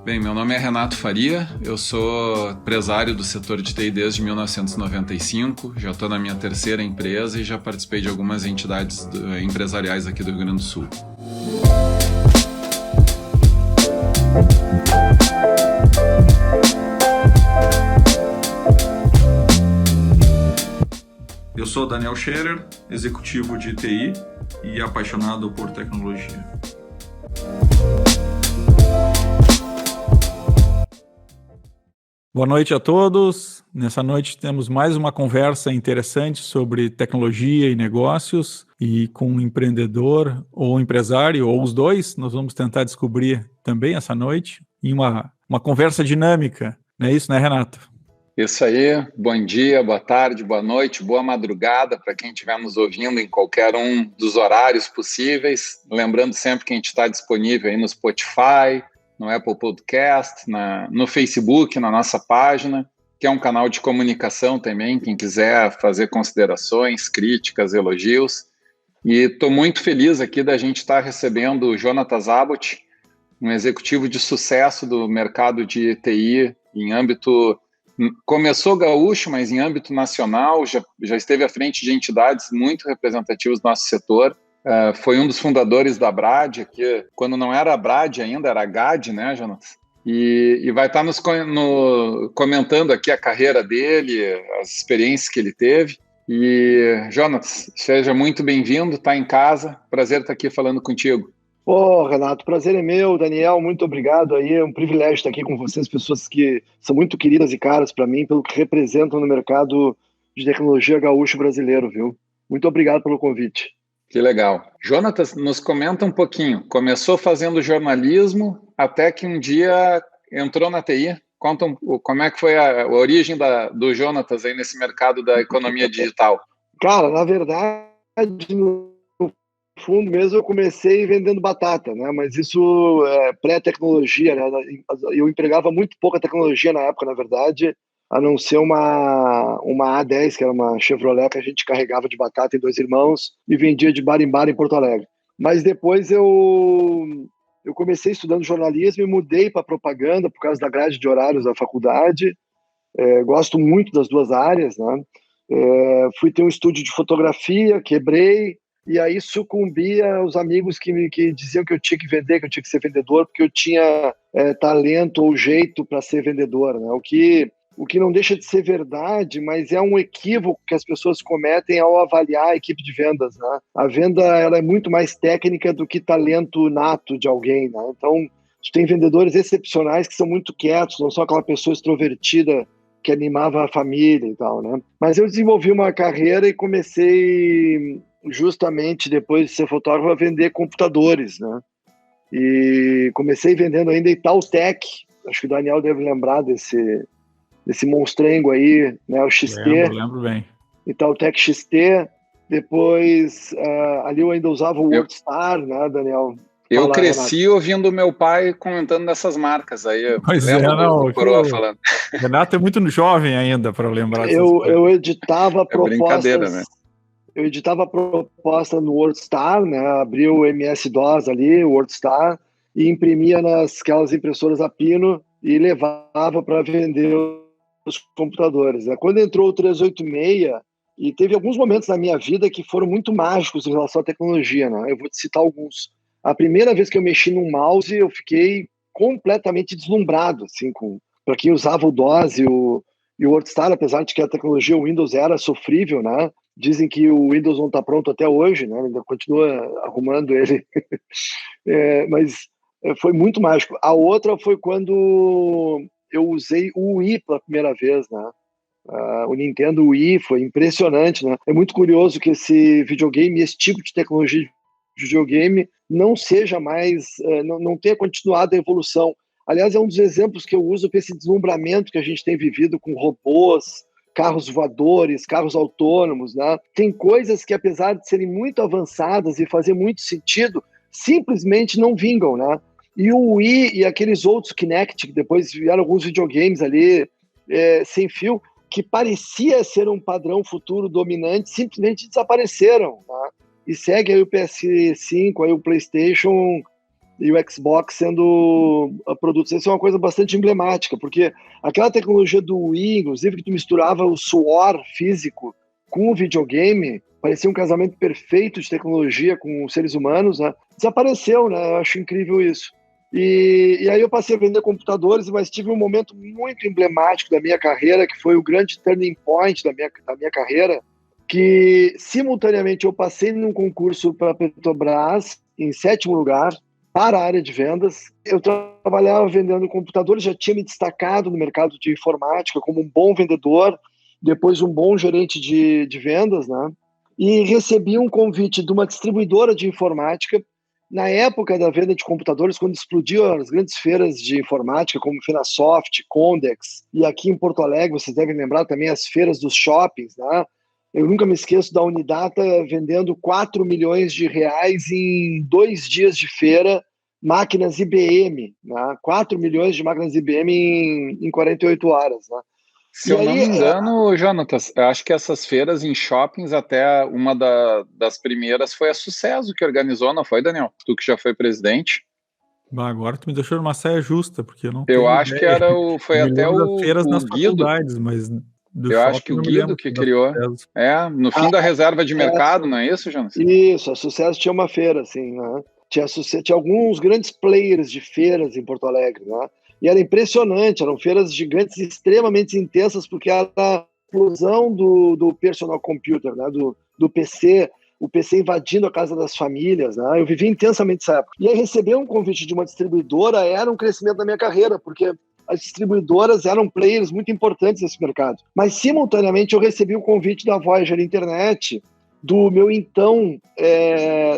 Bem, meu nome é Renato Faria, eu sou empresário do setor de TI desde 1995, já estou na minha terceira empresa e já participei de algumas entidades empresariais aqui do Rio Grande do Sul. Eu sou Daniel Scherer, executivo de TI e apaixonado por tecnologia. Boa noite a todos. Nessa noite temos mais uma conversa interessante sobre tecnologia e negócios e com um empreendedor ou empresário, ou os dois, nós vamos tentar descobrir também essa noite em uma conversa dinâmica. Não é isso, né, Renato? Isso aí, bom dia, boa tarde, boa noite, boa madrugada para quem estiver nos ouvindo em qualquer um dos horários possíveis. Lembrando sempre que a gente está disponível aí no Spotify, no Apple Podcast, no Facebook, na nossa página, que é um canal de comunicação também, quem quiser fazer considerações, críticas, elogios. E estou muito feliz aqui da gente estar recebendo o Jonatas Abbott, um executivo de sucesso do mercado de TI em âmbito... Começou gaúcho, mas em âmbito nacional, já esteve à frente de entidades muito representativas do nosso setor. Foi um dos fundadores da Brad, aqui, quando não era a Brad ainda, era a GAD, né, Jonas? E vai estar comentando aqui a carreira dele, as experiências que ele teve. E, Jonas, seja muito bem-vindo, está em casa, prazer estar aqui falando contigo. Renato, prazer é meu. Daniel, muito obrigado aí, é um privilégio estar aqui com vocês, pessoas que são muito queridas e caras para mim, pelo que representam no mercado de tecnologia gaúcho brasileiro, viu? Muito obrigado pelo convite. Que legal. Jonatas, nos comenta um pouquinho, começou fazendo jornalismo, até que um dia entrou na TI. Conta como é que foi a origem do Jonatas aí nesse mercado da economia digital. Cara, na verdade, no fundo mesmo, eu comecei vendendo batata, né? Mas isso é pré-tecnologia, né? Eu empregava muito pouca tecnologia na época, na verdade, a não ser uma A10, que era uma Chevrolet que a gente carregava de batata em dois irmãos e vendia de bar em bar em Porto Alegre. Mas depois eu comecei estudando jornalismo e mudei para propaganda por causa da grade de horários da faculdade. Gosto muito das duas áreas, né? Fui ter um estúdio de fotografia, quebrei, e aí sucumbi aos amigos que diziam que eu tinha que vender, que eu tinha que ser vendedor, porque eu tinha talento ou jeito para ser vendedor, né? O que não deixa de ser verdade, mas é um equívoco que as pessoas cometem ao avaliar a equipe de vendas, né? A venda, ela é muito mais técnica do que talento nato de alguém, né? Então, tem vendedores excepcionais que são muito quietos, não são aquela pessoa extrovertida que animava a família e tal, né? Mas eu desenvolvi uma carreira e comecei, justamente depois de ser fotógrafo, a vender computadores, né? E comecei vendendo ainda Itautec, acho que o Daniel deve lembrar desse monstrengo aí, né? O XT. Lembro bem. Itautec XT. Depois, ali eu ainda usava o WordStar, né, Daniel? Eu cresci Renato, ouvindo meu pai comentando dessas marcas aí. Pois do Coroa falando. Renato é muito jovem ainda para lembrar dessas coisas. Eu editava propostas. Né? Eu editava proposta no WordStar, né? Abria o MS-DOS ali, o WordStar, e imprimia aquelas impressoras a pino e levava para vender os computadores, né? Quando entrou o 386, e teve alguns momentos na minha vida que foram muito mágicos em relação à tecnologia, né? Eu vou te citar alguns. A primeira vez que eu mexi num mouse, eu fiquei completamente deslumbrado, assim, para quem usava o DOS e o WordStar, apesar de que a tecnologia Windows era sofrível, né? Dizem que o Windows não está pronto até hoje, né? Ainda continua arrumando ele. Mas foi muito mágico. A outra foi quando eu usei o Wii pela primeira vez, né? O Nintendo Wii foi impressionante, né? É muito curioso que esse videogame, esse tipo de tecnologia de videogame, não seja mais, não tenha continuado a evolução. Aliás, é um dos exemplos que eu uso para esse deslumbramento que a gente tem vivido com robôs, carros voadores, carros autônomos, né? Tem coisas que, apesar de serem muito avançadas e fazer muito sentido, simplesmente não vingam, né? E o Wii e aqueles outros Kinect, que depois vieram alguns videogames ali sem fio, que parecia ser um padrão futuro dominante, simplesmente desapareceram, né? e segue aí o PS5, aí o PlayStation e o Xbox sendo produtos. Isso é uma coisa bastante emblemática, porque aquela tecnologia do Wii, inclusive, que tu misturava o suor físico com o videogame, parecia um casamento perfeito de tecnologia com os seres humanos, né? Desapareceu, né? Eu acho incrível isso. E aí eu passei a vender computadores, mas tive um momento muito emblemático da minha carreira, que foi o grande turning point da minha carreira, que simultaneamente eu passei num concurso para a Petrobras, em 7º lugar, para a área de vendas. Eu trabalhava vendendo computadores, já tinha me destacado no mercado de informática como um bom vendedor, depois um bom gerente de vendas, né? E recebi um convite de uma distribuidora de informática, na época da venda de computadores, quando explodiu as grandes feiras de informática, como Finasoft, Condex, e aqui em Porto Alegre, vocês devem lembrar também as feiras dos shoppings, né? Eu nunca me esqueço da Unidata vendendo 4 milhões de reais em 2 dias de feira, máquinas IBM, né? 4 milhões de máquinas IBM em 48 horas. Né? Se eu não me engano, Jonatas, eu acho que essas feiras em shoppings, até uma das primeiras foi a Sucesso que organizou, não foi, Daniel? Tu que já foi presidente. Agora tu me deixou numa saia justa, porque eu não Eu tenho acho que ideia. foi Eu me até lembro das feiras o nas Guido. faculdades, mas do Eu acho que shopping o não me Guido lembro que das criou. Sucesso. No fim da reserva de mercado, não é isso, Jonas? Isso, a Sucesso tinha uma feira, assim, né? Tinha alguns grandes players de feiras em Porto Alegre, né? E era impressionante, eram feiras gigantes extremamente intensas, porque era a explosão do personal computer, né? Do PC, o PC invadindo a casa das famílias, né? Eu vivi intensamente essa época. E aí receber um convite de uma distribuidora era um crescimento da minha carreira, porque as distribuidoras eram players muito importantes nesse mercado. Mas, simultaneamente, eu recebi o convite da Voyager Internet, do meu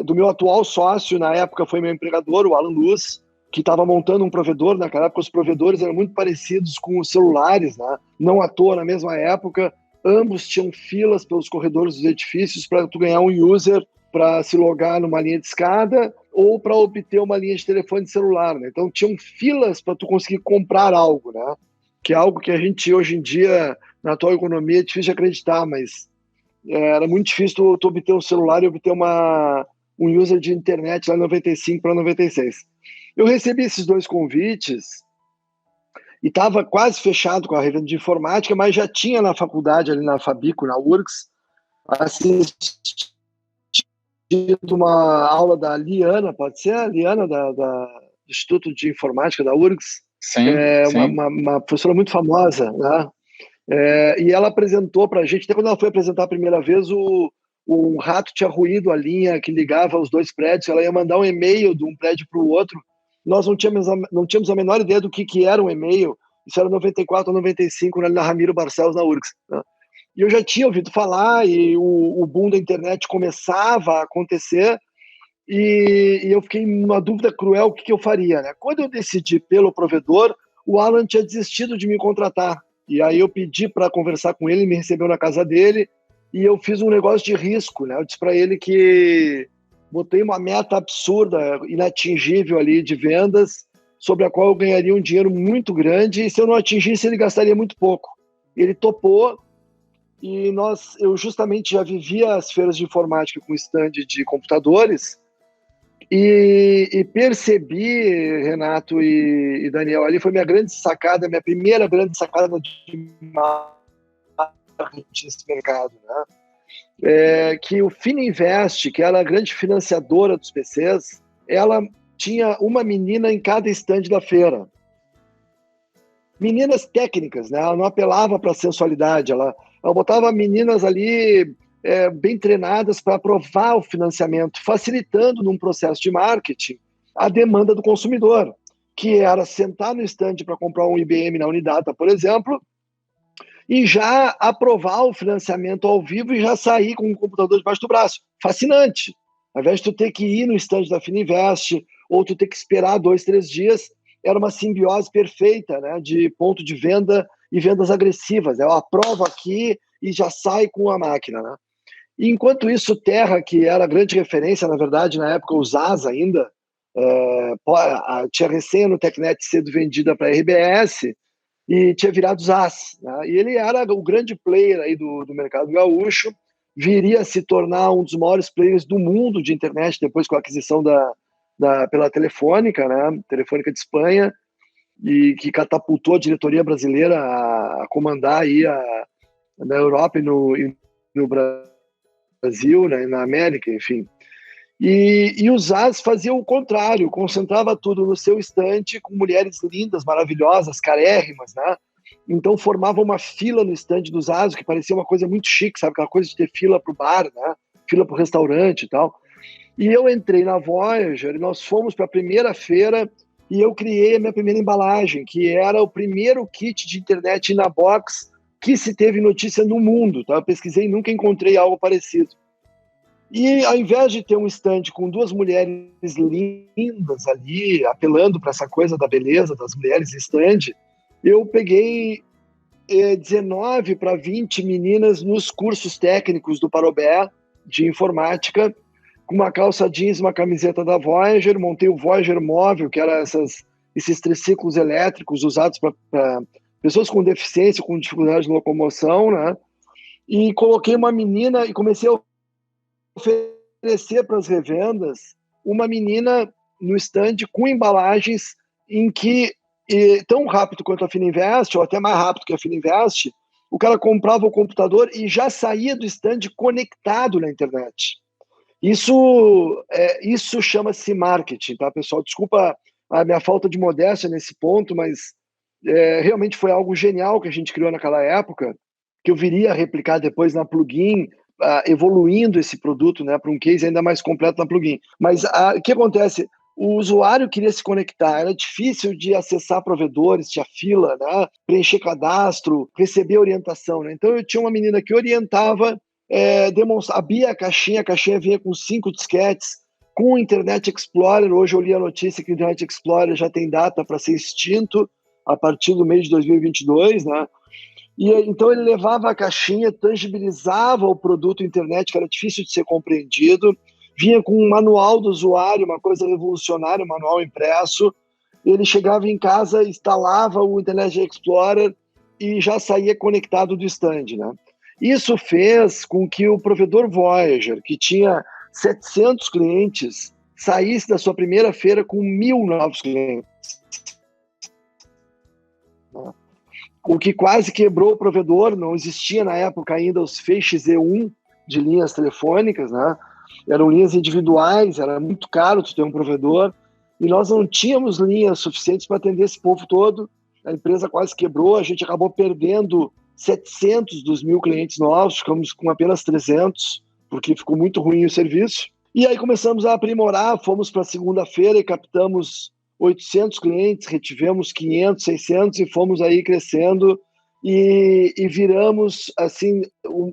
do meu atual sócio, na época foi meu empregador, o Alan Luz, que estava montando um provedor. Naquela época os provedores eram muito parecidos com os celulares, né? Não à toa, na mesma época, ambos tinham filas pelos corredores dos edifícios para tu ganhar um user para se logar numa linha de escada ou para obter uma linha de telefone celular, né? Então tinham filas para tu conseguir comprar algo, né? Que é algo que a gente hoje em dia, na atual economia, é difícil de acreditar, mas era muito difícil tu obter um celular e obter um user de internet lá em 95 para 96. Eu recebi esses 2 convites e estava quase fechado com a revenda de informática, mas já tinha na faculdade, ali na Fabico, na URGS, assistido uma aula da Liana, pode ser a Liana do Instituto de Informática da URGS, Sim, sim. uma professora muito famosa, né? E ela apresentou para a gente, até quando ela foi apresentar a primeira vez, um rato tinha ruído a linha que ligava os 2 prédios, ela ia mandar um e-mail de um prédio para o outro, nós não tínhamos a menor ideia do que era um e-mail, isso era 94 ou 95, na Ramiro Barcelos, na URGS. Né? E eu já tinha ouvido falar, e o boom da internet começava a acontecer, e eu fiquei numa dúvida cruel o que eu faria. Né? Quando eu decidi pelo provedor, o Alan tinha desistido de me contratar. E aí eu pedi para conversar com ele, me recebeu na casa dele, e eu fiz um negócio de risco, né? Eu disse para ele que botei uma meta absurda, inatingível ali de vendas, sobre a qual eu ganharia um dinheiro muito grande, e se eu não atingisse, ele gastaria muito pouco. Ele topou, e eu justamente já vivia as feiras de informática com stand de computadores, e percebi, Renato e Daniel, ali foi minha grande sacada, minha primeira grande sacada de marketing nesse mercado, né? Que o Fininvest, que era a grande financiadora dos PCs, ela tinha uma menina em cada stand da feira. Meninas técnicas, né? Ela não apelava para a sensualidade, ela botava meninas ali bem treinadas para aprovar o financiamento, facilitando num processo de marketing a demanda do consumidor, que era sentar no stand para comprar um IBM na Unidata, por exemplo, e já aprovar o financiamento ao vivo e já sair com o computador debaixo do braço. Fascinante. Ao invés de tu ter que ir no stand da Fininvest ou tu ter que esperar 2, 3 dias, era uma simbiose perfeita, né, de ponto de venda e vendas agressivas. Eu aprovo aqui e já sai com a máquina, né? E enquanto isso, Terra, que era a grande referência, na verdade, na época, o ZAS ainda, tinha recém no TechNet sido vendida para a RBS e tinha virado ZAS. Né? E ele era o grande player aí do mercado gaúcho, viria a se tornar um dos maiores players do mundo de internet, depois com a aquisição pela Telefônica, né? Telefônica de Espanha, e que catapultou a diretoria brasileira a comandar aí na Europa e no Brasil, né? Na América, enfim. E o ZAS fazia o contrário, concentrava tudo no seu estande com mulheres lindas, maravilhosas, carérrimas, né? Então formava uma fila no estande do ZAS, que parecia uma coisa muito chique, sabe? Aquela coisa de ter fila para o bar, né? Fila para o restaurante e tal. E eu entrei na Voyager e nós fomos para a primeira feira e eu criei a minha primeira embalagem, que era o primeiro kit de internet na box que se teve notícia no mundo, tá? Eu pesquisei e nunca encontrei algo parecido. E ao invés de ter um stand com duas mulheres lindas ali, apelando para essa coisa da beleza das mulheres em stand, eu peguei 19 para 20 meninas nos cursos técnicos do Parobé de informática, com uma calça jeans, uma camiseta da Voyager, montei o Voyager móvel, que era esses triciclos elétricos usados para pessoas com deficiência, com dificuldade de locomoção, né? E coloquei uma menina e comecei a oferecer para as revendas uma menina no stand com embalagens em que, tão rápido quanto a Fininvest, ou até mais rápido que a Fininvest, o cara comprava o computador e já saía do stand conectado na internet. Isso chama-se marketing, tá, pessoal? Desculpa a minha falta de modéstia nesse ponto, mas realmente foi algo genial que a gente criou naquela época, que eu viria a replicar depois na Plugin, evoluindo esse produto, né, para um case ainda mais completo na Plugin. Mas o que acontece? O usuário queria se conectar, era difícil de acessar provedores, tinha fila, né, preencher cadastro, receber orientação, né? Então eu tinha uma menina que orientava, abria a caixinha vinha com 5 disquetes, com o Internet Explorer. Hoje eu li a notícia que o Internet Explorer já tem data para ser extinto a partir do mês de 2022, né? E então ele levava a caixinha, tangibilizava o produto internet, que era difícil de ser compreendido, vinha com um manual do usuário, uma coisa revolucionária, um manual impresso. Ele chegava em casa, instalava o Internet Explorer e já saía conectado do stand, né? Isso fez com que o provedor Voyager, que tinha 700 clientes, saísse da sua primeira feira com 1.000 novos clientes. O que quase quebrou o provedor. Não existia na época ainda os feixes E1 de linhas telefônicas, né? Eram linhas individuais, era muito caro tu ter um provedor, e nós não tínhamos linhas suficientes para atender esse povo todo. A empresa quase quebrou, a gente acabou perdendo 700 dos 1.000 clientes novos, ficamos com apenas 300, porque ficou muito ruim o serviço. E aí começamos a aprimorar, fomos para a segunda-feira e captamos 800 clientes, retivemos 500, 600 e fomos aí crescendo e viramos assim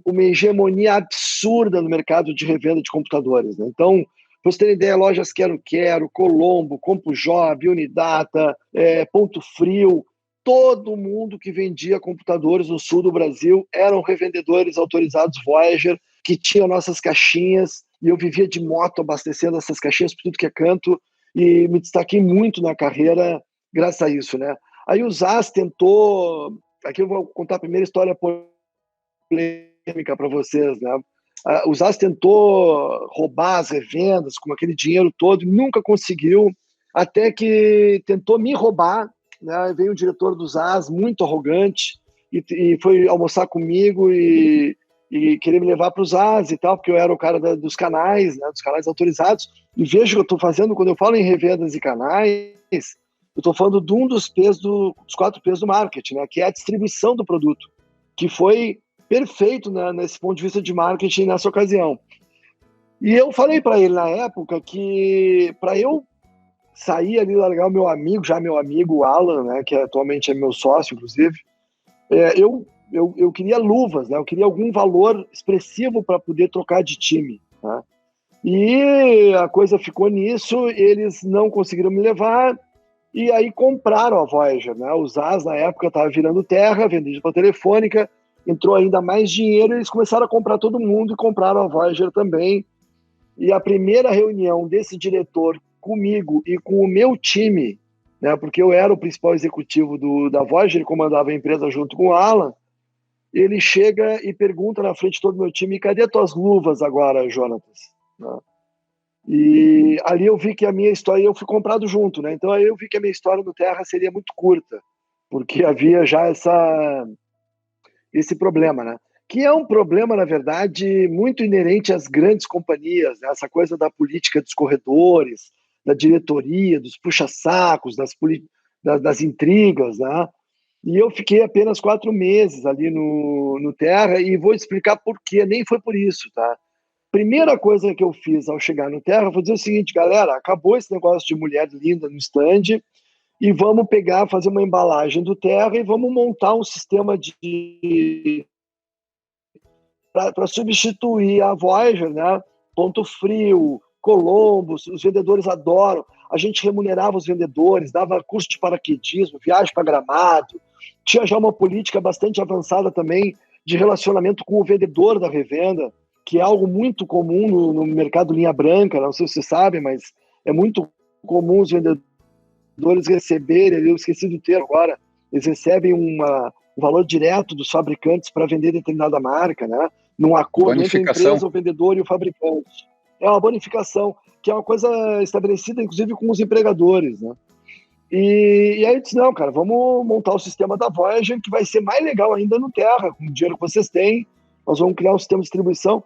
uma hegemonia absurda no mercado de revenda de computadores, né? Então, para vocês terem ideia, lojas Quero Quero, Colombo, CompuJob, Unidata, Ponto Frio, todo mundo que vendia computadores no sul do Brasil eram revendedores autorizados Voyager, que tinham nossas caixinhas, e eu vivia de moto abastecendo essas caixinhas por tudo que é canto, e me destaquei muito na carreira graças a isso, né? Aí o ZAS tentou... Aqui eu vou contar a primeira história polêmica para vocês, né? O ZAS tentou roubar as revendas com aquele dinheiro todo, nunca conseguiu, até que tentou me roubar, né? Veio o diretor do ZAS, muito arrogante, e foi almoçar comigo e querer me levar para o ZAS e tal, porque eu era o cara dos canais, né? Dos canais autorizados. E veja o que eu estou fazendo quando eu falo em revendas e canais. Eu estou falando de um dos P's dos 4 P's do marketing, né? Que é a distribuição do produto, que foi perfeito, né, nesse ponto de vista de marketing nessa ocasião. E eu falei para ele na época que para eu sair ali, largar o meu amigo Alan, né, que atualmente é meu sócio, inclusive, eu queria luvas, né? Eu queria algum valor expressivo para poder trocar de time, né? E a coisa ficou nisso, eles não conseguiram me levar, e aí compraram a Voyager, né? O ZAS, na época, estava virando terra, vendido para a Telefônica, entrou ainda mais dinheiro, e eles começaram a comprar todo mundo e compraram a Voyager também. E a primeira reunião desse diretor comigo e com o meu time, né? Porque eu era o principal executivo da Voyager, ele comandava a empresa junto com o Alan, ele chega e pergunta na frente de todo o meu time: cadê tuas luvas agora, Jonatas? Né? E ali eu vi que a minha história, eu fui comprado junto, né? Então aí eu vi que a minha história no Terra seria muito curta, porque havia já esse problema, né? Que é um problema, na verdade, muito inerente às grandes companhias, né? Essa coisa da política dos corredores, da diretoria, dos puxa-sacos, das intrigas, né? E eu fiquei apenas 4 meses ali no Terra, e vou explicar por quê, nem foi por isso, tá? Primeira coisa que eu fiz ao chegar no Terra foi dizer o seguinte: galera, acabou esse negócio de mulher linda no stand, e vamos pegar, fazer uma embalagem do Terra e vamos montar um sistema para substituir a Voyager, né? Ponto Frio, Colombo, os vendedores adoram. A gente remunerava os vendedores, dava curso de paraquedismo, viagem para Gramado. Tinha já uma política bastante avançada também de relacionamento com o vendedor da revenda, que é algo muito comum no mercado linha branca. Não sei se vocês sabem, mas é muito comum os vendedores receberem, eu esqueci do termo agora, eles recebem um valor direto dos fabricantes para vender determinada marca, né? Num acordo entre a empresa, o vendedor e o fabricante. É uma bonificação, que é uma coisa estabelecida, inclusive, com os empregadores, né? E aí eu disse: não, cara, vamos montar o sistema da Voyager, que vai ser mais legal ainda no Terra, com o dinheiro que vocês têm, nós vamos criar um sistema de distribuição.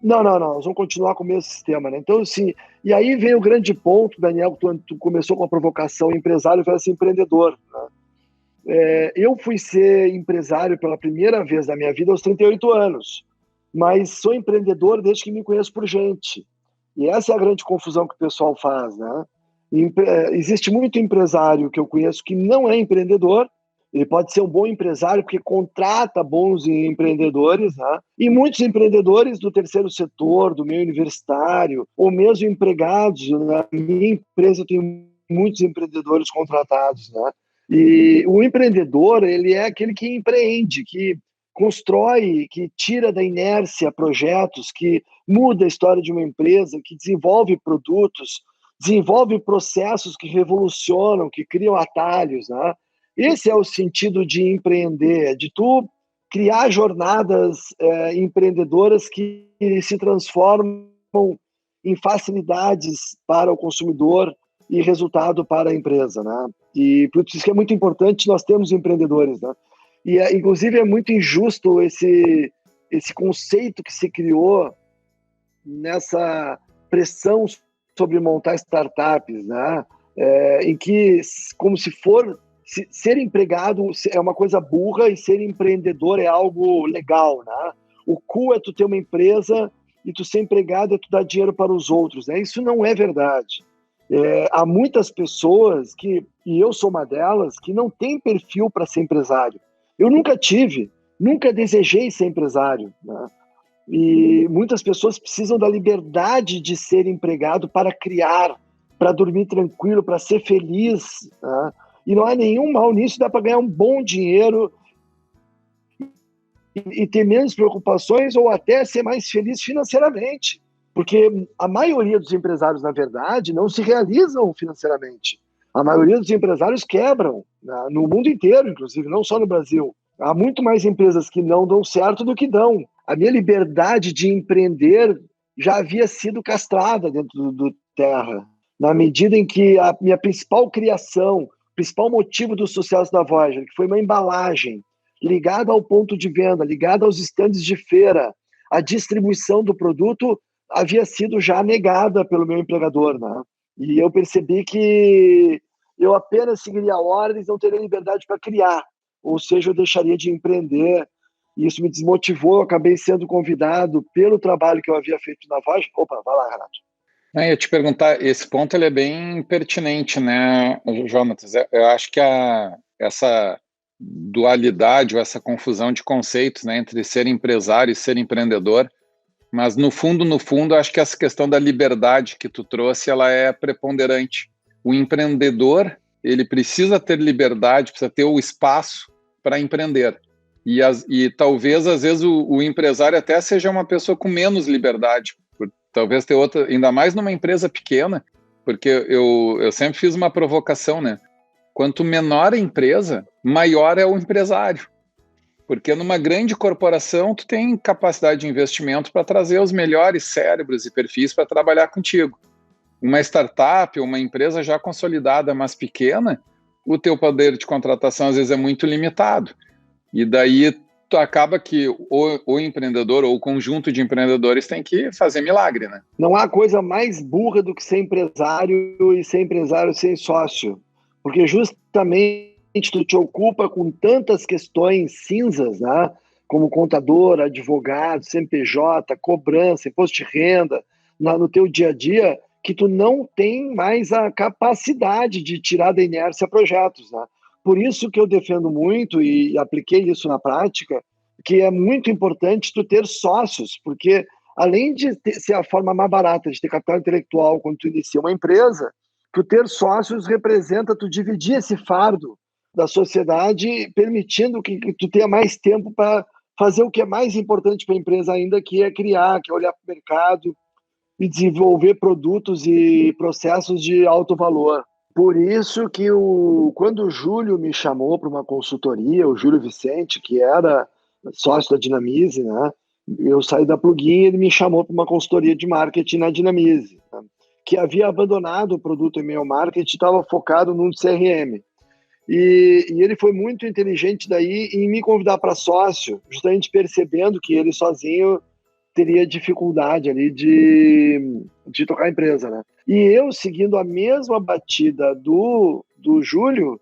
Não, nós vamos continuar com o mesmo sistema, né? Então, assim, e aí vem o grande ponto, Daniel, tu começou com a provocação: empresário versus empreendedor, né? Eu fui ser empresário pela primeira vez na minha vida aos 38 anos, mas sou empreendedor desde que me conheço por gente. E essa é a grande confusão que o pessoal faz, né? Existe muito empresário que eu conheço que não é empreendedor. Ele pode ser um bom empresário porque contrata bons empreendedores, né? E muitos empreendedores do terceiro setor, do meio universitário, ou mesmo empregados. Na minha empresa eu tenho muitos empreendedores contratados, né? E o empreendedor, ele é aquele que empreende, que constrói, que tira da inércia projetos, que muda a história de uma empresa, que desenvolve produtos, desenvolve processos que revolucionam, que criam atalhos, né? Esse é o sentido de empreender, de tu criar jornadas empreendedoras que se transformam em facilidades para o consumidor e resultado para a empresa, né? E por isso que é muito importante nós termos empreendedores, né? E inclusive é muito injusto esse conceito que se criou nessa pressão sobre montar startups, né? Em que, como se ser empregado é uma coisa burra e ser empreendedor é algo legal, né? O cool é tu ter uma empresa e tu ser empregado é tu dar dinheiro para os outros, né? Isso não é verdade. Há muitas pessoas e eu sou uma delas, que não tem perfil para ser empresário. Eu nunca tive, nunca desejei ser empresário, né? E muitas pessoas precisam da liberdade de ser empregado para criar, para dormir tranquilo, para ser feliz, né? E não há nenhum mal nisso, dá para ganhar um bom dinheiro e ter menos preocupações, ou até ser mais feliz financeiramente. Porque a maioria dos empresários, na verdade, não se realizam financeiramente. A maioria dos empresários quebram, né? No mundo inteiro, inclusive, não só no Brasil. Há muito mais empresas que não dão certo do que dão. A minha liberdade de empreender já havia sido castrada dentro do Terra, na medida em que a minha principal criação, principal motivo do sucesso da Voyager, que foi uma embalagem ligada ao ponto de venda, ligada aos estandes de feira, a distribuição do produto havia sido já negada pelo meu empregador, né? E eu percebi que eu apenas seguiria ordens, não teria liberdade para criar, ou seja, eu deixaria de empreender. E isso me desmotivou, eu acabei sendo convidado pelo trabalho que eu havia feito na Voyager. Opa, vai lá, Renato. Eu ia te perguntar, esse ponto ele é bem pertinente, né, Jonatas? Eu acho que essa dualidade ou essa confusão de conceitos, né, entre ser empresário e ser empreendedor, mas no fundo, acho que essa questão da liberdade que tu trouxe, ela é preponderante. O empreendedor, ele precisa ter liberdade, precisa ter o espaço para empreender. E talvez, às vezes, o empresário até seja uma pessoa com menos liberdade, talvez ter outra, ainda mais numa empresa pequena, porque eu sempre fiz uma provocação, né? Quanto menor a empresa, maior é o empresário. Porque numa grande corporação, tu tem capacidade de investimento para trazer os melhores cérebros e perfis para trabalhar contigo. Uma startup, uma empresa já consolidada, mas pequena, o teu poder de contratação às vezes é muito limitado. E daí tu acaba que o empreendedor ou o conjunto de empreendedores tem que fazer milagre, né? Não há coisa mais burra do que ser empresário e ser empresário sem sócio. Porque justamente tu te ocupa com tantas questões cinzas, né? Como contador, advogado, CNPJ, cobrança, imposto de renda, no teu dia a dia, que tu não tem mais a capacidade de tirar da inércia projetos, né? Por isso que eu defendo muito, e apliquei isso na prática, que é muito importante tu ter sócios, porque além de ser a forma mais barata de ter capital intelectual quando tu inicia uma empresa, tu ter sócios representa tu dividir esse fardo da sociedade, permitindo que tu tenha mais tempo para fazer o que é mais importante para a empresa ainda, que é criar, que é olhar para o mercado e desenvolver produtos e processos de alto valor. Por isso que quando o Júlio me chamou para uma consultoria, o Júlio Vicente, que era sócio da Dinamize, né? Eu saí da Plugin e ele me chamou para uma consultoria de marketing na Dinamize, né? Que havia abandonado o produto e-mail marketing e estava focado num CRM. E ele foi muito inteligente daí em me convidar para sócio, justamente percebendo que ele sozinho teria dificuldade ali de tocar a empresa, né? E eu, seguindo a mesma batida do Júlio,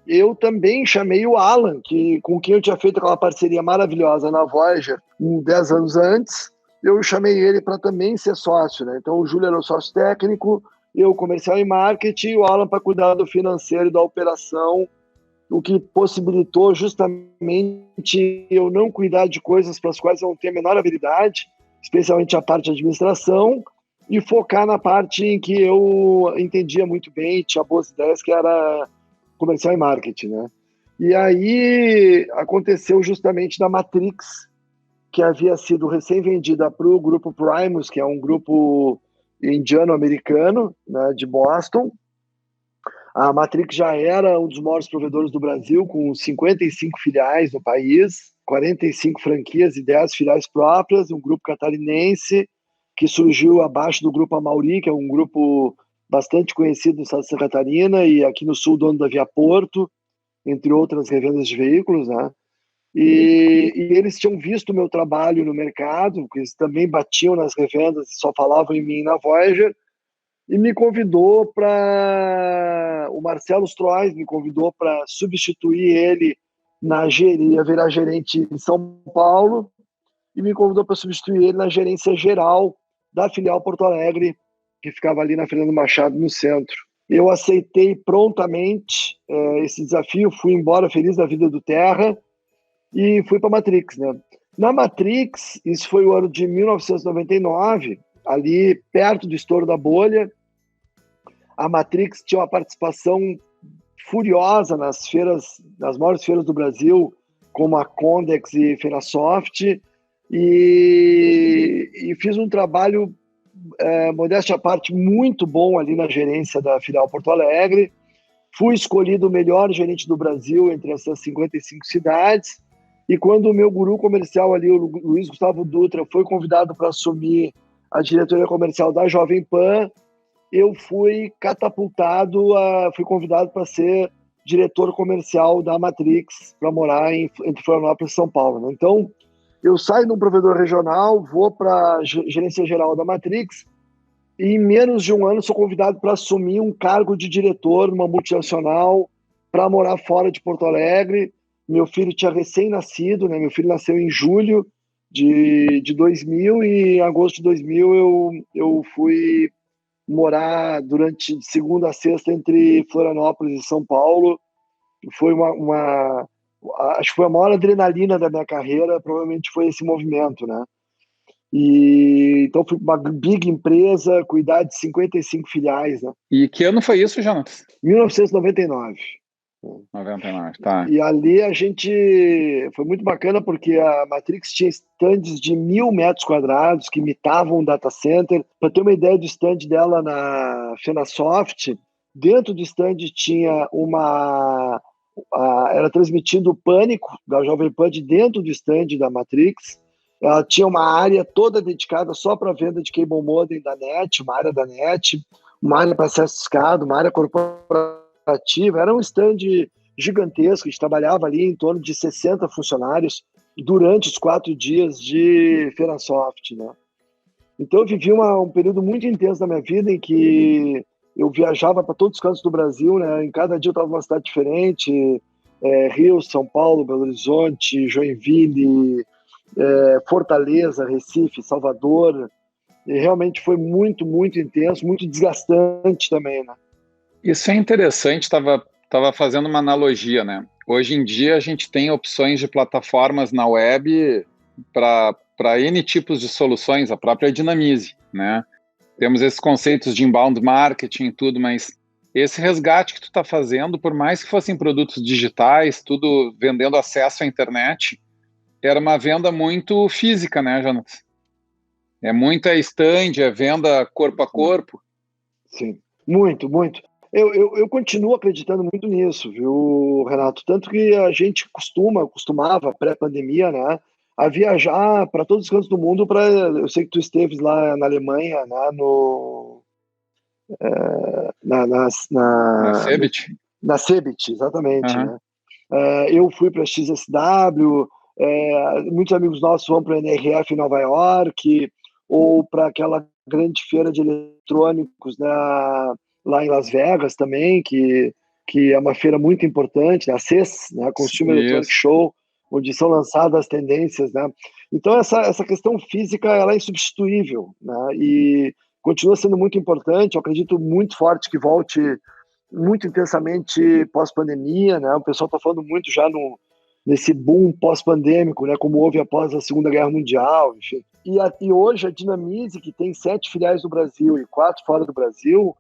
eu também chamei o Alan, com quem eu tinha feito aquela parceria maravilhosa na Voyager 10 anos antes. Eu chamei ele para também ser sócio, né? Então o Júlio era o sócio técnico, eu comercial e marketing, e o Alan para cuidar do financeiro e da operação, o que possibilitou justamente eu não cuidar de coisas para as quais eu não tenho a menor habilidade, especialmente a parte de administração, e focar na parte em que eu entendia muito bem, tinha boas ideias, que era comercial e marketing, né? E aí aconteceu justamente da Matrix, que havia sido recém-vendida para o grupo Primus, que é um grupo indiano-americano, né, de Boston. A Matrix já era um dos maiores provedores do Brasil, com 55 filiais no país, 45 franquias e 10 filiais próprias, um grupo catarinense que surgiu abaixo do grupo Amauri, que é um grupo bastante conhecido no estado de Santa Catarina e aqui no sul, dono da Via Porto, entre outras revendas de veículos, né? E eles tinham visto o meu trabalho no mercado, porque eles também batiam nas revendas e só falavam em mim na Voyager, e me convidou para... O Marcelo Strois me convidou para substituir ele ia virar gerente em São Paulo, e me convidou para substituir ele na gerência geral da filial Porto Alegre, que ficava ali na Fernando Machado, no centro. Eu aceitei prontamente esse desafio, fui embora feliz da vida do Terra e fui para a Matrix, né? Na Matrix, isso foi o ano de 1999, ali perto do estouro da bolha. A Matrix tinha uma participação furiosa nas maiores feiras do Brasil, como a Condex e Fenasoft, e fiz um trabalho, modéstia à parte, muito bom ali na gerência da filial Porto Alegre. Fui escolhido o melhor gerente do Brasil entre essas 55 cidades, e quando o meu guru comercial ali, o Luiz Gustavo Dutra, foi convidado para assumir a diretoria comercial da Jovem Pan, eu fui fui convidado para ser diretor comercial da Matrix, para morar entre Florianópolis e São Paulo, né? Então, eu saio de um provedor regional, vou para a gerência geral da Matrix, e em menos de um ano sou convidado para assumir um cargo de diretor numa multinacional, para morar fora de Porto Alegre. Meu filho tinha recém-nascido, né? Meu filho nasceu em julho de 2000, e em agosto de 2000 eu fui morar durante de segunda a sexta entre Florianópolis e São Paulo. Foi acho que foi a maior adrenalina da minha carreira, provavelmente foi esse movimento, né? E então fui para uma big empresa, cuidar de 55 filiais, né? E que ano foi isso, Jonas? 1999. 99, tá. E ali foi muito bacana, porque a Matrix tinha estandes de 1.000 metros quadrados que imitavam um data center. Para ter uma ideia do stand dela na Fenasoft, dentro do stand tinha uma era transmitido o Pânico da Jovem Pan de dentro do stand da Matrix. Ela tinha uma área toda dedicada só para venda de cable modem da NET, uma área da NET, uma área para acesso discado, uma área corporativa. Era um stand gigantesco. A gente trabalhava ali em torno de 60 funcionários durante os 4 dias de Feirasoft, né? Então eu vivi um período muito intenso da minha vida em que eu viajava para todos os cantos do Brasil, né? Em cada dia eu estava numa cidade diferente, Rio, São Paulo, Belo Horizonte, Joinville, Fortaleza, Recife, Salvador. E realmente foi muito, muito intenso, muito desgastante também, né? Isso é interessante, estava fazendo uma analogia, né? Hoje em dia a gente tem opções de plataformas na web para N tipos de soluções, a própria Dinamize, né? Temos esses conceitos de inbound marketing e tudo, mas esse resgate que tu está fazendo, por mais que fossem produtos digitais, tudo vendendo acesso à internet, era uma venda muito física, né, Jonas? É muita stand, é venda corpo a corpo. Sim, muito, muito. Eu continuo acreditando muito nisso, viu, Renato? Tanto que a gente costumava, pré-pandemia, né, a viajar para todos os cantos do mundo. Eu sei que tu esteves lá na Alemanha, né, Na Cebit? na Cebit, exatamente, Uhum. né? Eu fui para a XSW, muitos amigos nossos vão para a NRF em Nova York, ou para aquela grande feira de eletrônicos, né, lá em Las Vegas também, que é uma feira muito importante, a CES, né, Consumer Electronic Isso. Show, onde são lançadas as tendências, né? Então essa questão física, ela é insubstituível, né? E continua sendo muito importante. Eu acredito muito forte que volte muito intensamente pós-pandemia, né? O pessoal está falando muito já nesse boom pós-pandêmico, né? Como houve após a Segunda Guerra Mundial, enfim. E hoje a Dinamize, que tem 7 filiais no Brasil e 4 fora do Brasil,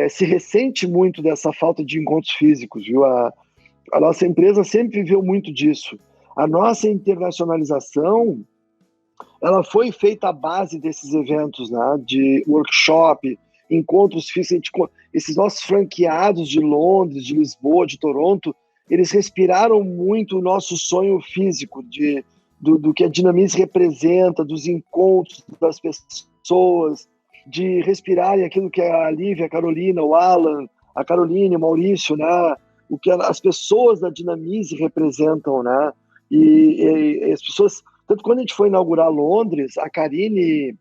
se ressente muito dessa falta de encontros físicos, viu? A nossa empresa sempre viveu muito disso. A nossa internacionalização, ela foi feita à base desses eventos, né? De workshop, encontros físicos. Esses nossos franqueados de Londres, de Lisboa, de Toronto, eles respiraram muito o nosso sonho físico do que a Dinamize representa, dos encontros das pessoas, de respirarem aquilo que a Lívia, a Carolina, o Alan, a Caroline, o Maurício, né? O que as pessoas da Dinamize representam, né? E as pessoas... Tanto quando a gente foi inaugurar Londres, a Karine,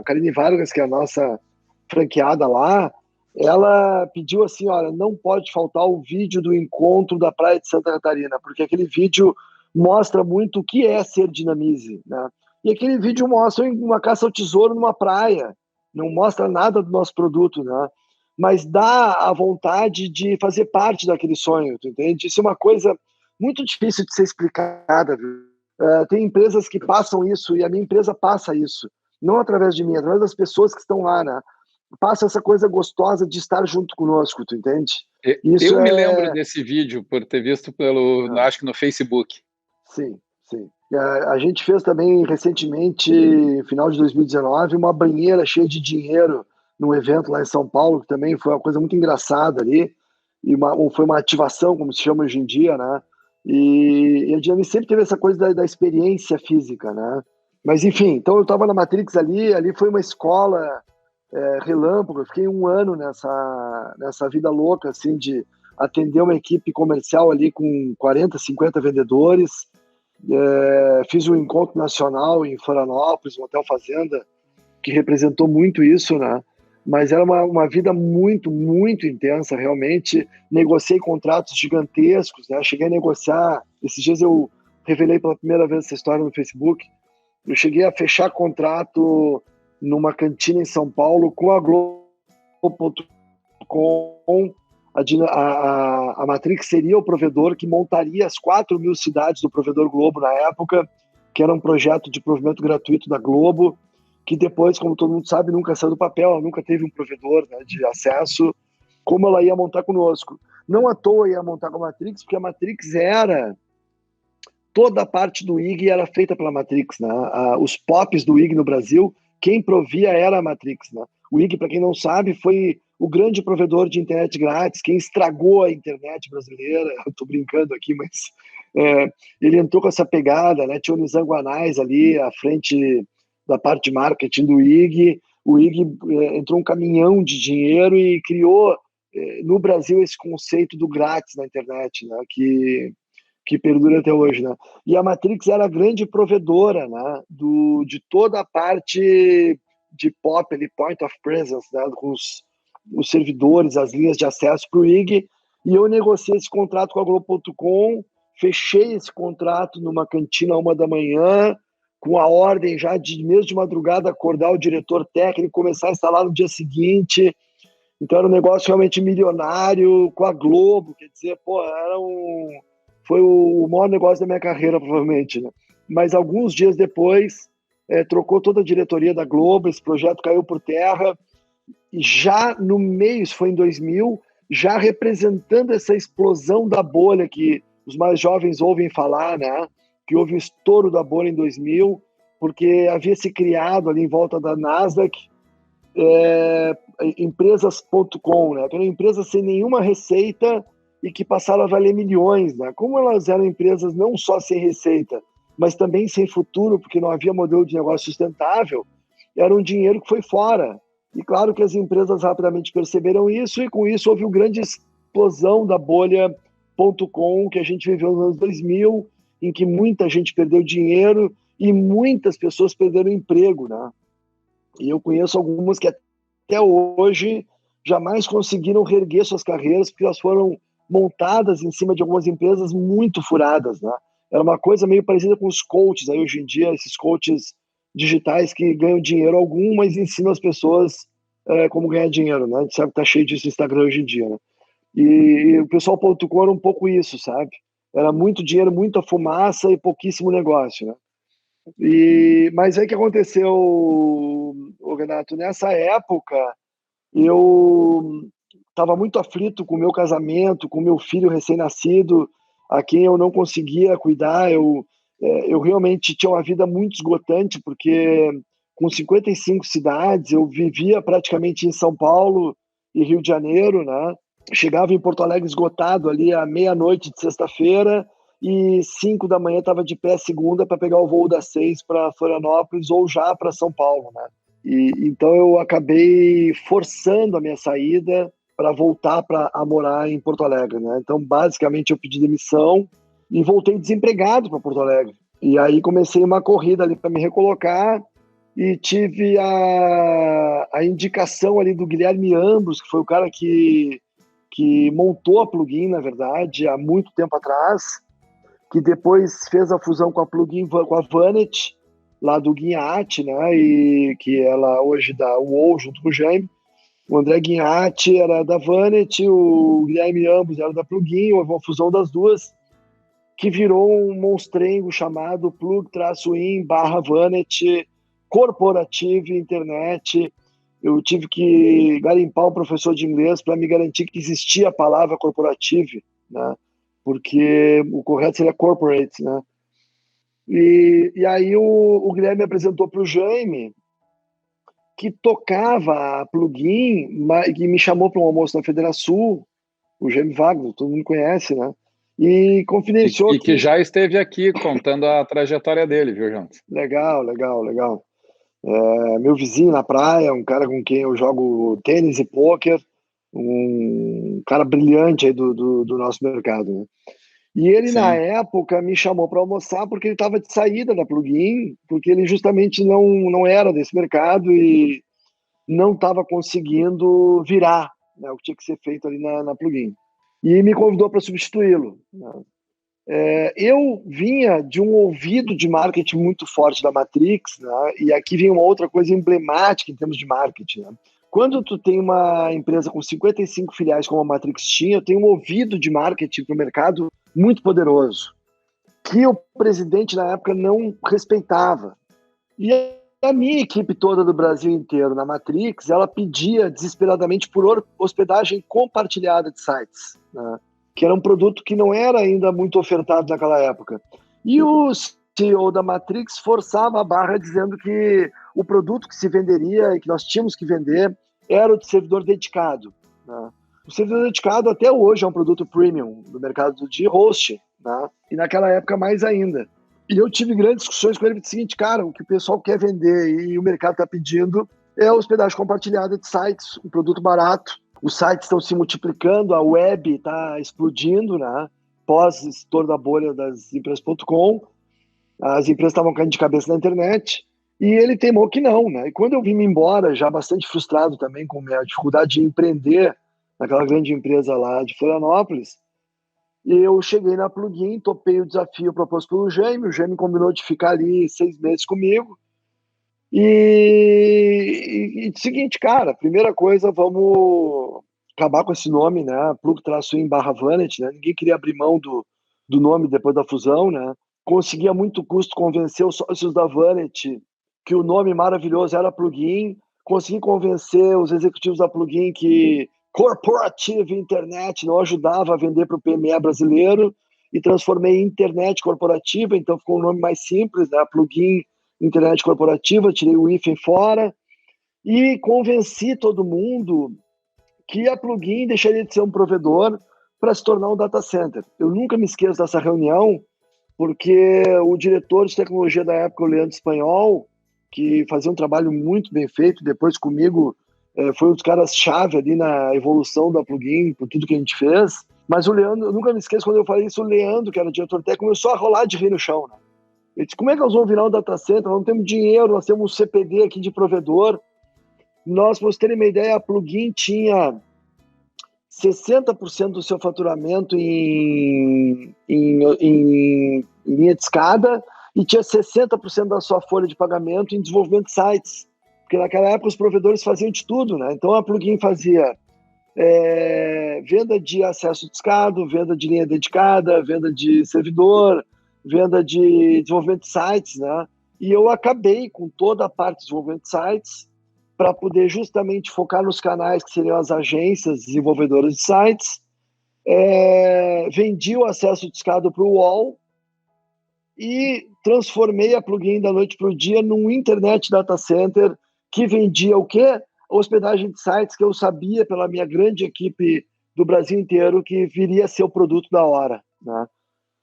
Karine Vargas, que é a nossa franqueada lá, ela pediu assim, olha, não pode faltar o vídeo do encontro da Praia de Santa Catarina, porque aquele vídeo mostra muito o que é ser Dinamize, né? E aquele vídeo mostra uma caça ao tesouro numa praia, não mostra nada do nosso produto, né? Mas dá a vontade de fazer parte daquele sonho, tu entende? Isso é uma coisa muito difícil de ser explicada, viu? Tem empresas que passam isso, e a minha empresa passa isso, não através de mim, através das pessoas que estão lá, né? Passa essa coisa gostosa de estar junto conosco, tu entende? Eu me lembro desse vídeo por ter visto acho que no Facebook. Sim, sim. A gente fez também recentemente, no final de 2019, uma banheira cheia de dinheiro num evento lá em São Paulo, que também foi uma coisa muito engraçada ali, e foi uma ativação, como se chama hoje em dia, né? E a Dinamize sempre teve essa coisa da experiência física, né? Mas enfim, então eu estava na Matrix ali foi uma escola relâmpago. Eu fiquei 1 ano nessa vida louca, assim, de atender uma equipe comercial ali com 40, 50 vendedores. Fiz um encontro nacional em Florianópolis, um hotel fazenda, que representou muito isso, né? Mas era uma vida muito, muito intensa, realmente. Negociei contratos gigantescos, né? Cheguei a negociar, esses dias eu revelei pela primeira vez essa história no Facebook, eu cheguei a fechar contrato numa cantina em São Paulo com a Globo.com. A Matrix seria o provedor que montaria as 4.000 cidades do provedor Globo na época, que era um projeto de provimento gratuito da Globo, que depois, como todo mundo sabe, nunca saiu do papel, ela nunca teve um provedor, né, de acesso, como ela ia montar conosco. Não à toa ia montar com a Matrix, porque a Matrix toda a parte do IG era feita pela Matrix, né? Os POPs do IG no Brasil, quem provia era a Matrix, né? O IG, para quem não sabe, foi o grande provedor de internet grátis, quem estragou a internet brasileira. Eu estou brincando aqui, mas ele entrou com essa pegada, né? Tinha o Nizam Guanais ali à frente da parte de marketing do IG. O IG entrou um caminhão de dinheiro e criou no Brasil esse conceito do grátis na internet, né? Que perdura até hoje, né? E a Matrix era a grande provedora, né? De toda a parte de POP, ali, Point of Presence, né? Com os servidores, as linhas de acesso para o IG, e eu negociei esse contrato com a Globo.com, fechei esse contrato numa cantina 1 da manhã, com a ordem já de mesmo de madrugada acordar o diretor técnico, começar a instalar no dia seguinte. Então era um negócio realmente milionário com a Globo, quer dizer, foi o maior negócio da minha carreira, provavelmente, né? Mas alguns dias depois, trocou toda a diretoria da Globo, esse projeto caiu por terra, e já no meio, isso foi em 2000, já representando essa explosão da bolha que os mais jovens ouvem falar, né? Que houve um estouro da bolha em 2000, porque havia se criado ali em volta da Nasdaq empresas.com, né? Eram empresas sem nenhuma receita e que passaram a valer milhões, né? Como elas eram empresas não só sem receita, mas também sem futuro, porque não havia modelo de negócio sustentável, era um dinheiro que foi fora. E claro que as empresas rapidamente perceberam isso, e com isso houve uma grande explosão da bolha.com que a gente viveu nos anos 2000, em que muita gente perdeu dinheiro e muitas pessoas perderam emprego, né? E eu conheço algumas que até hoje jamais conseguiram reerguer suas carreiras, porque elas foram montadas em cima de algumas empresas muito furadas, né? Era uma coisa meio parecida com os coaches, aí hoje em dia, esses coaches digitais que ganham dinheiro algum, mas ensinam as pessoas como ganhar dinheiro, né? A gente sabe que tá cheio disso no Instagram hoje em dia, né? E o pessoal.com era um pouco isso, sabe? Era muito dinheiro, muita fumaça e pouquíssimo negócio, né? Mas aí que aconteceu, Renato, nessa época eu estava muito aflito com o meu casamento, com o meu filho recém-nascido, a quem eu não conseguia cuidar. Eu realmente tinha uma vida muito esgotante, porque com 55 cidades, eu vivia praticamente em São Paulo e Rio de Janeiro, né? Chegava em Porto Alegre esgotado ali à meia-noite de sexta-feira, e 5 da manhã estava de pé segunda para pegar o voo das 6 para Florianópolis ou já para São Paulo, né? Então eu acabei forçando a minha saída para voltar a morar em Porto Alegre, né? Então basicamente eu pedi demissão e voltei desempregado para Porto Alegre. E aí comecei uma corrida ali para me recolocar e tive a indicação ali do Guilherme Ambros, que foi o cara que montou a Plugin, na verdade, há muito tempo atrás, que depois fez a fusão com a Plugin, com a Vanet, lá do Guinhatti, né? E que ela hoje dá o UOL junto com o Jaime. O André Guinhatti era da Vanet, o Guilherme Ambros era da Plugin, houve uma fusão das duas, que virou um monstrengo chamado Plug-in/Vanet Corporative Internet. Eu tive que garimpar um professor de inglês para me garantir que existia a palavra corporative, né? Porque o correto seria corporate, né? E aí o Guilherme me apresentou para o Jaime, que tocava a Plugin, que me chamou para um almoço na Federação, o Jaime Wagner, todo mundo conhece, né? E confidenciou que já esteve aqui contando a trajetória dele, viu, João? Legal. Meu vizinho na praia, um cara com quem eu jogo tênis e pôquer, um cara brilhante aí do nosso mercado, né? E ele, Sim. Na época, me chamou para almoçar porque ele estava de saída da Plugin, porque ele justamente não era desse mercado e não estava conseguindo virar, né, o que tinha que ser feito ali na Plugin. E me convidou para substituí-lo, né? Eu vinha de um ouvido de marketing muito forte da Matrix, né? E aqui vem uma outra coisa emblemática em termos de marketing, né? Quando tu tem uma empresa com 55 filiais como a Matrix tinha, tem um ouvido de marketing para o mercado muito poderoso, que o presidente na época não respeitava. E a minha equipe toda do Brasil inteiro na Matrix, ela pedia desesperadamente por hospedagem compartilhada de sites, né? Que era um produto que não era ainda muito ofertado naquela época. E o CEO da Matrix forçava a barra dizendo que o produto que se venderia e que nós tínhamos que vender era o de servidor dedicado. né? O servidor dedicado até hoje é um produto premium do mercado de hosting, né? E naquela época mais ainda. E eu tive grandes discussões com ele do seguinte, cara, o que o pessoal quer vender e o mercado está pedindo é a hospedagem compartilhada de sites, um produto barato. Os sites estão se multiplicando, a web está explodindo, né? Pós-estouro da bolha das empresas.com, as empresas estavam caindo de cabeça na internet, e ele teimou que não, né? E quando eu vim embora, já bastante frustrado também com a minha dificuldade de empreender naquela grande empresa lá de Florianópolis, eu cheguei na Plugin, topei o desafio proposto pelo Jaime, o Jaime combinou de ficar ali 6 meses comigo, e seguinte, cara, primeira coisa, vamos acabar com esse nome, né? Plug-in/Vanet, né? Ninguém queria abrir mão do nome depois da fusão, né? Consegui a muito custo convencer os sócios da Vanet que o nome maravilhoso era Plugin. Consegui convencer os executivos da Plugin que Corporative Internet não ajudava a vender para o PME brasileiro e transformei em Internet Corporativa, então ficou um nome mais simples, né? Plugin Internet Corporativa, tirei o hífen fora e convenci todo mundo que a Plugin deixaria de ser um provedor para se tornar um data center. Eu nunca me esqueço dessa reunião, porque o diretor de tecnologia da época, o Leandro Espanhol, que fazia um trabalho muito bem feito, depois comigo foi um dos caras-chave ali na evolução da Plugin, por tudo que a gente fez. Mas o Leandro, eu nunca me esqueço quando eu falei isso, o Leandro, que era diretor técnico, começou a rolar de rir no chão, né? Ele disse, como é que nós vamos virar um data center? Nós não temos dinheiro, nós temos um CPD aqui de provedor. Nós, para vocês terem uma ideia, a Plugin tinha 60% do seu faturamento em linha de escada e tinha 60% da sua folha de pagamento em desenvolvimento de sites. Porque naquela época os provedores faziam de tudo, né? Então a Plugin fazia venda de acesso discado, venda de linha dedicada, venda de servidor, venda de desenvolvimento de sites, né? E eu acabei com toda a parte de desenvolvimento de sites para poder justamente focar nos canais que seriam as agências desenvolvedoras de sites. Vendi o acesso discado para o UOL e transformei a Plugin da noite para o dia num internet data center que vendia o quê? A hospedagem de sites que eu sabia pela minha grande equipe do Brasil inteiro que viria a ser o produto da hora, né?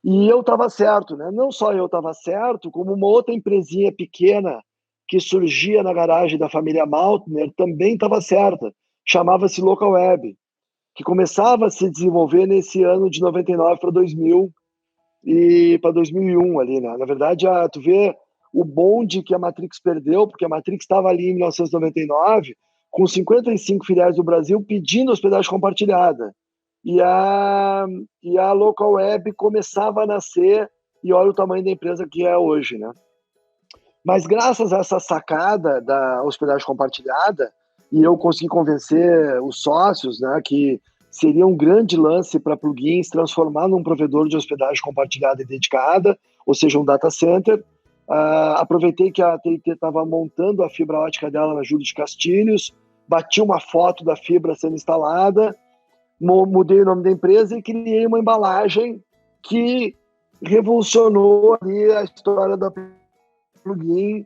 E eu estava certo, né? Não só eu estava certo, como uma outra empresinha pequena que surgia na garagem da família Maltner também estava certa. Chamava-se Local Web, que começava a se desenvolver nesse ano de 99 para 2000 e para 2001 ali, né? Na verdade, tu vê o bonde que a Matrix perdeu, porque a Matrix estava ali em 1999 com 55 filiais do Brasil pedindo hospedagem compartilhada. E a Local Web começava a nascer e olha o tamanho da empresa que é hoje, né? Mas graças a essa sacada da hospedagem compartilhada, e eu consegui convencer os sócios, né, que seria um grande lance para Plugin se transformar num provedor de hospedagem compartilhada e dedicada, ou seja, um data center. Aproveitei que a TIT estava montando a fibra ótica dela na Júlio de Castilhos, bati uma foto da fibra sendo instalada, mudei o nome da empresa e criei uma embalagem que revolucionou ali a história da Plugin,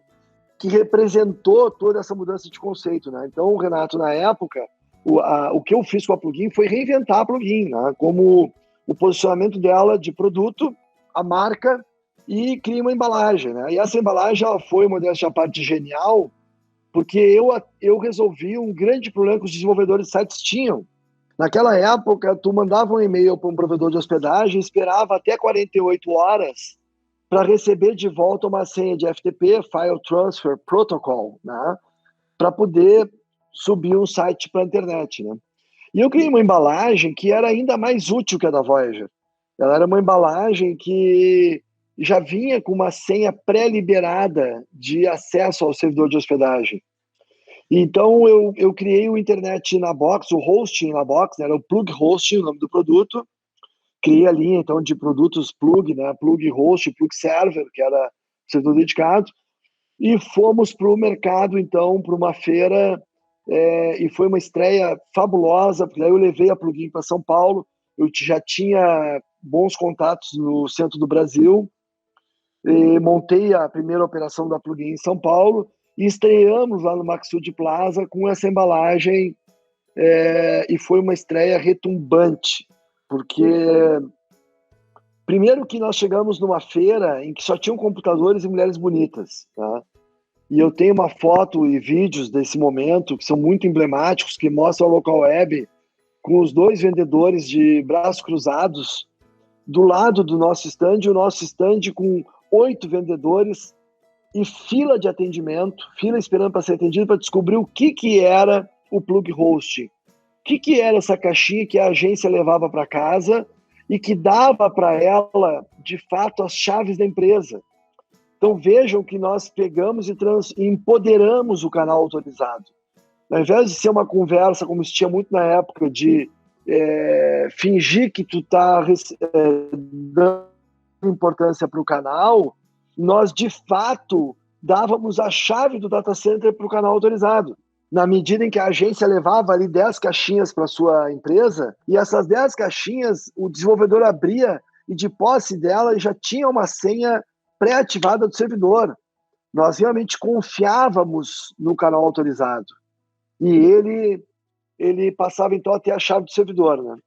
que representou toda essa mudança de conceito, né? Então, Renato, na época, o que eu fiz com a Plugin foi reinventar a Plugin, né? Como o posicionamento dela de produto, a marca, e criei uma embalagem, né? E essa embalagem ela foi, modéstia à parte, genial, porque eu resolvi um grande problema que os desenvolvedores de sites tinham. Naquela época, tu mandava um e-mail para um provedor de hospedagem e esperava até 48 horas para receber de volta uma senha de FTP, File Transfer Protocol, né? Para poder subir um site para a internet, né? E eu criei uma embalagem que era ainda mais útil que a da Voyager. Ela era uma embalagem que já vinha com uma senha pré-liberada de acesso ao servidor de hospedagem. Então, eu criei o Internet na Box, o hosting na Box, né? Era o Plug Hosting, o nome do produto. Criei a linha, então, de produtos Plug, né? Plug Host, Plug Server, que era servidor dedicado. E fomos para o mercado, então, para uma feira, e foi uma estreia fabulosa, porque aí eu levei a Plugin para São Paulo, eu já tinha bons contatos no centro do Brasil, e montei a primeira operação da Plugin em São Paulo, e estreamos lá no Maxud Plaza com essa embalagem e foi uma estreia retumbante, porque primeiro que nós chegamos numa feira em que só tinham computadores e mulheres bonitas, tá? E eu tenho uma foto e vídeos desse momento que são muito emblemáticos, que mostram a Local Web com os 2 vendedores de braços cruzados do lado do nosso stand, e o nosso stand com 8 vendedores e fila de atendimento, fila esperando para ser atendido, para descobrir o que era o plug hosting. O que era essa caixinha que a agência levava para casa e que dava para ela, de fato, as chaves da empresa. Então vejam que nós pegamos e empoderamos o canal autorizado. Ao invés de ser uma conversa, como se tinha muito na época, de fingir que tu está dando importância para o canal, nós, de fato, dávamos a chave do data center para o canal autorizado. Na medida em que a agência levava ali 10 caixinhas para a sua empresa, e essas 10 caixinhas o desenvolvedor abria e, de posse dela, já tinha uma senha pré-ativada do servidor. Nós realmente confiávamos no canal autorizado. E ele passava, então, a ter a chave do servidor, né?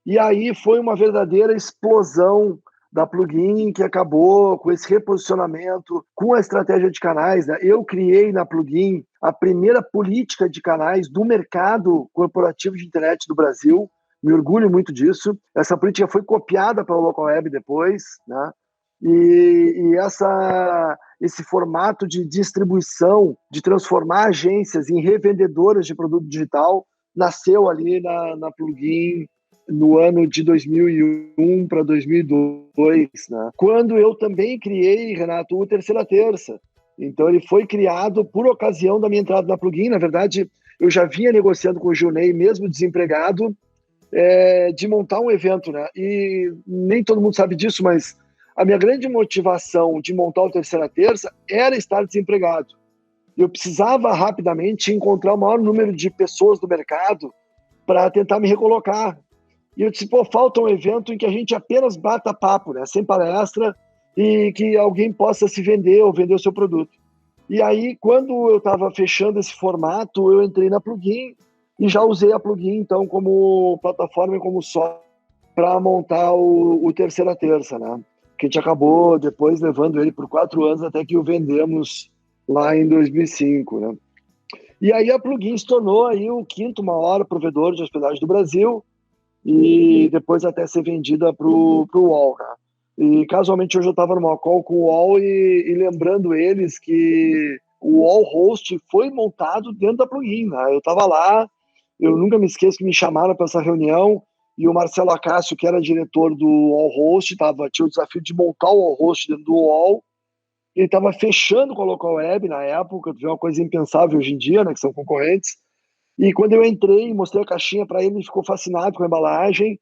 E aí foi uma verdadeira explosão da Plugin, que acabou com esse reposicionamento, com a estratégia de canais, né? Eu criei na Plugin a primeira política de canais do mercado corporativo de internet do Brasil. Me orgulho muito disso. Essa política foi copiada pela Local Web depois, né? E esse formato de distribuição, de transformar agências em revendedoras de produto digital, nasceu ali na Plugin no ano de 2001 para 2002, né? Quando eu também criei, Renato, o Terceira Terça. Então ele foi criado por ocasião da minha entrada na Plugin. Na verdade, eu já vinha negociando com o Gilney, mesmo desempregado, de montar um evento, né? E nem todo mundo sabe disso, mas a minha grande motivação de montar o Terceira Terça era estar desempregado. Eu precisava rapidamente encontrar o maior número de pessoas do mercado para tentar me recolocar. E eu disse, falta um evento em que a gente apenas bata papo, né? Sem palestra, e que alguém possa se vender ou vender o seu produto. E aí, quando eu estava fechando esse formato, eu entrei na Plugin e já usei a Plugin, então, como plataforma e como só para montar o Terceira Terça, né? Que a gente acabou depois levando ele por 4 anos até que o vendemos lá em 2005, né? E aí a Plugin se tornou aí o 5º maior provedor de hospedagem do Brasil, e depois até ser vendida para o UOL, né? E casualmente hoje eu estava numa call com o UOL e lembrando eles que o UOL Host foi montado dentro da Plugin, né? Eu estava lá, eu nunca me esqueço que me chamaram para essa reunião, e o Marcelo Acácio, que era diretor do UOL Host, tinha o desafio de montar o UOL Host dentro do UOL. Ele estava fechando com a Local Web na época, uma coisa impensável hoje em dia, né, que são concorrentes. E quando eu entrei, mostrei a caixinha para ele, ele ficou fascinado com a embalagem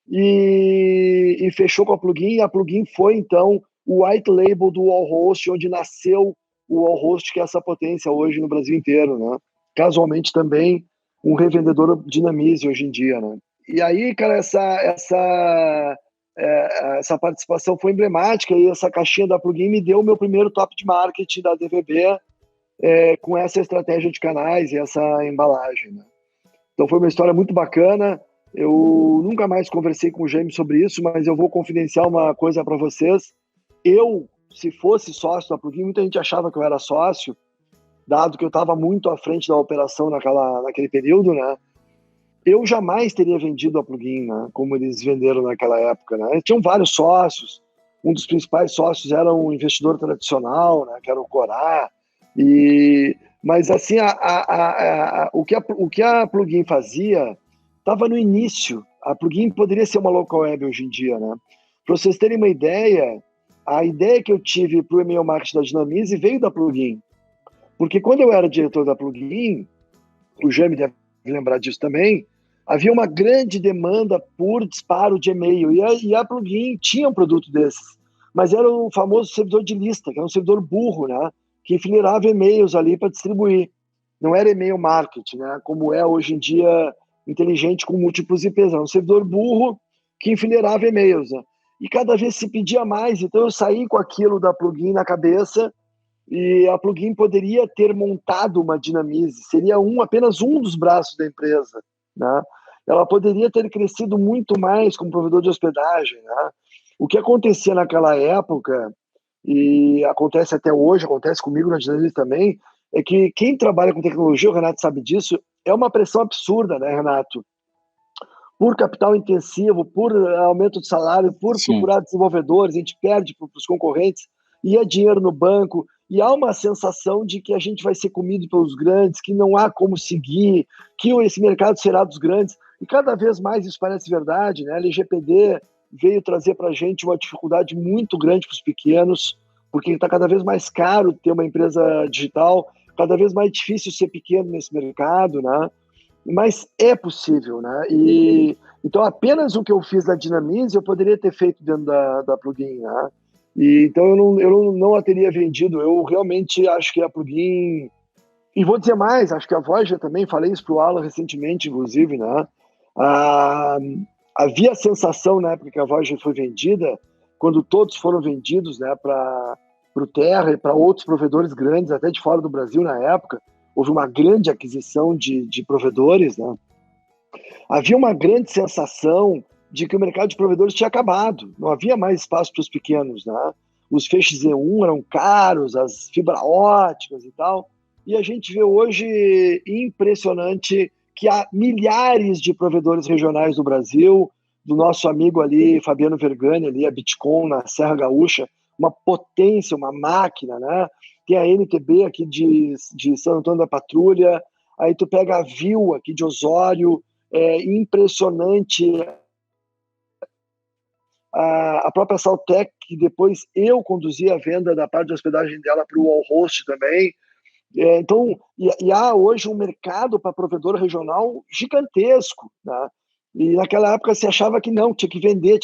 e fechou com a Plugin. A Plugin foi, então, o white label do UOL Host, onde nasceu o UOL Host, que é essa potência hoje no Brasil inteiro, né? Casualmente também um revendedor Dynamize hoje em dia, né? E aí, cara, essa participação foi emblemática, e essa caixinha da Plugin me deu o meu primeiro top de marketing da DVB, com essa estratégia de canais e essa embalagem, né? Então foi uma história muito bacana. Eu nunca mais conversei com o James sobre isso, mas eu vou confidenciar uma coisa para vocês. Eu, se fosse sócio da Plugin, muita gente achava que eu era sócio, dado que eu estava muito à frente da operação naquele período, né? Eu jamais teria vendido a Plugin, né, como eles venderam naquela época, né? Tinham vários sócios. Um dos principais sócios era um investidor tradicional, né, que era o Corá. Mas assim, o que a Plugin fazia estava no início. A Plugin poderia ser uma Local Web hoje em dia, né? Para vocês terem uma ideia, a ideia que eu tive para o e-mail marketing da Dynamize veio da Plugin. Porque quando eu era diretor da Plugin, o Jaime deve lembrar disso também, havia uma grande demanda por disparo de e-mail, e a Plugin tinha um produto desses, mas era o famoso servidor de lista, que era um servidor burro, né, que enfileirava e-mails ali para distribuir. Não era e-mail marketing, né, como é hoje em dia inteligente com múltiplos IPs, era um servidor burro que enfileirava e-mails, né, e cada vez se pedia mais. Então eu saí com aquilo da Plugin na cabeça, e a Plugin poderia ter montado uma Dynamize, seria apenas um dos braços da empresa. né? Ela poderia ter crescido muito mais como provedor de hospedagem, né? O que acontecia naquela época, e acontece até hoje, acontece comigo na Dinamismo também, é que quem trabalha com tecnologia, o Renato sabe disso, é uma pressão absurda, né, Renato? Por capital intensivo, por aumento de salário, por Sim. procurar desenvolvedores, a gente perde para os concorrentes, e é dinheiro no banco, e há uma sensação de que a gente vai ser comido pelos grandes, que não há como seguir, que esse mercado será dos grandes, e cada vez mais isso parece verdade, né? A LGPD veio trazer para a gente uma dificuldade muito grande para os pequenos, porque está cada vez mais caro ter uma empresa digital, cada vez mais difícil ser pequeno nesse mercado, né? Mas é possível, né? E então apenas o que eu fiz na Dinamize eu poderia ter feito dentro da Plugin, né? E então eu não a teria vendido. Eu realmente acho que a Plugin, e vou dizer mais, acho que a Voyager também, falei isso para o Alan recentemente, inclusive, né? Ah, havia a sensação na época que a Voyager foi vendida, quando todos foram vendidos, né, para o Terra e para outros provedores grandes, até de fora do Brasil na época, houve uma grande aquisição de provedores, né? Havia uma grande sensação de que o mercado de provedores tinha acabado, não havia mais espaço para os pequenos, né? Os feixes Z1 eram caros, as fibra óticas e tal, e a gente vê hoje impressionante que há milhares de provedores regionais no Brasil, do nosso amigo ali, Fabiano Vergani, ali, a Bitcoin na Serra Gaúcha, uma potência, uma máquina, né? Tem a NTB aqui de São Antônio da Patrulha, aí tu pega a Viu aqui de Osório, é impressionante. A própria Saltec, que depois eu conduzi a venda da parte de hospedagem dela para o Allhost também. Então, e há hoje um mercado para provedor regional gigantesco, né? E naquela época se achava que não, tinha que vender,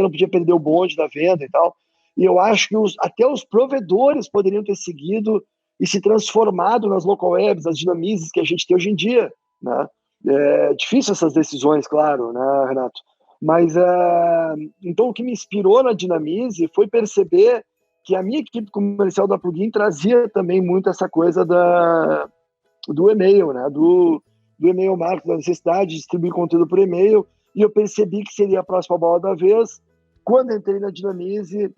não podia perder o bonde da venda e tal. E eu acho que até os provedores poderiam ter seguido e se transformado nas local webs, as dinamizes que a gente tem hoje em dia, né? É difícil essas decisões, claro, né, Renato? Mas, então, o que me inspirou na Dinamize foi perceber que a minha equipe comercial da Plugin trazia também muito essa coisa do e-mail, né? Do e-mail marketing, da necessidade de distribuir conteúdo por e-mail, e eu percebi que seria a próxima bola da vez. Quando entrei na Dinamize,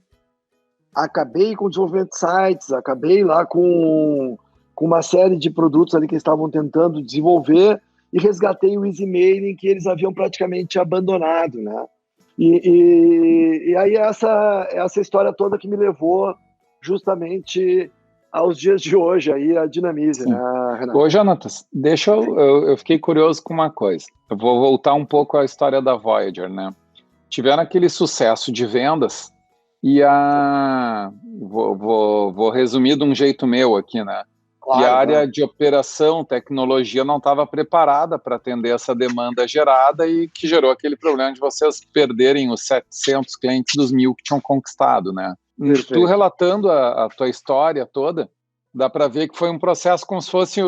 acabei com o desenvolvimento de sites, acabei lá com uma série de produtos ali que eles estavam tentando desenvolver, e resgatei o Easy Mailing que eles haviam praticamente abandonado, né? E aí essa história toda que me levou justamente aos dias de hoje, aí a Dinamize, né, Renato? Ô, Jonatas, eu fiquei curioso com uma coisa. Eu vou voltar um pouco à história da Voyager, né? Tiveram aquele sucesso de vendas e vou resumir de um jeito meu aqui, né? Claro, e a área de operação, tecnologia, não estava preparada para atender essa demanda gerada e que gerou aquele problema de vocês perderem os 700 clientes dos 1.000 que tinham conquistado, né? Perfeito. Tu relatando a tua história toda, dá para ver que foi um processo como se fosse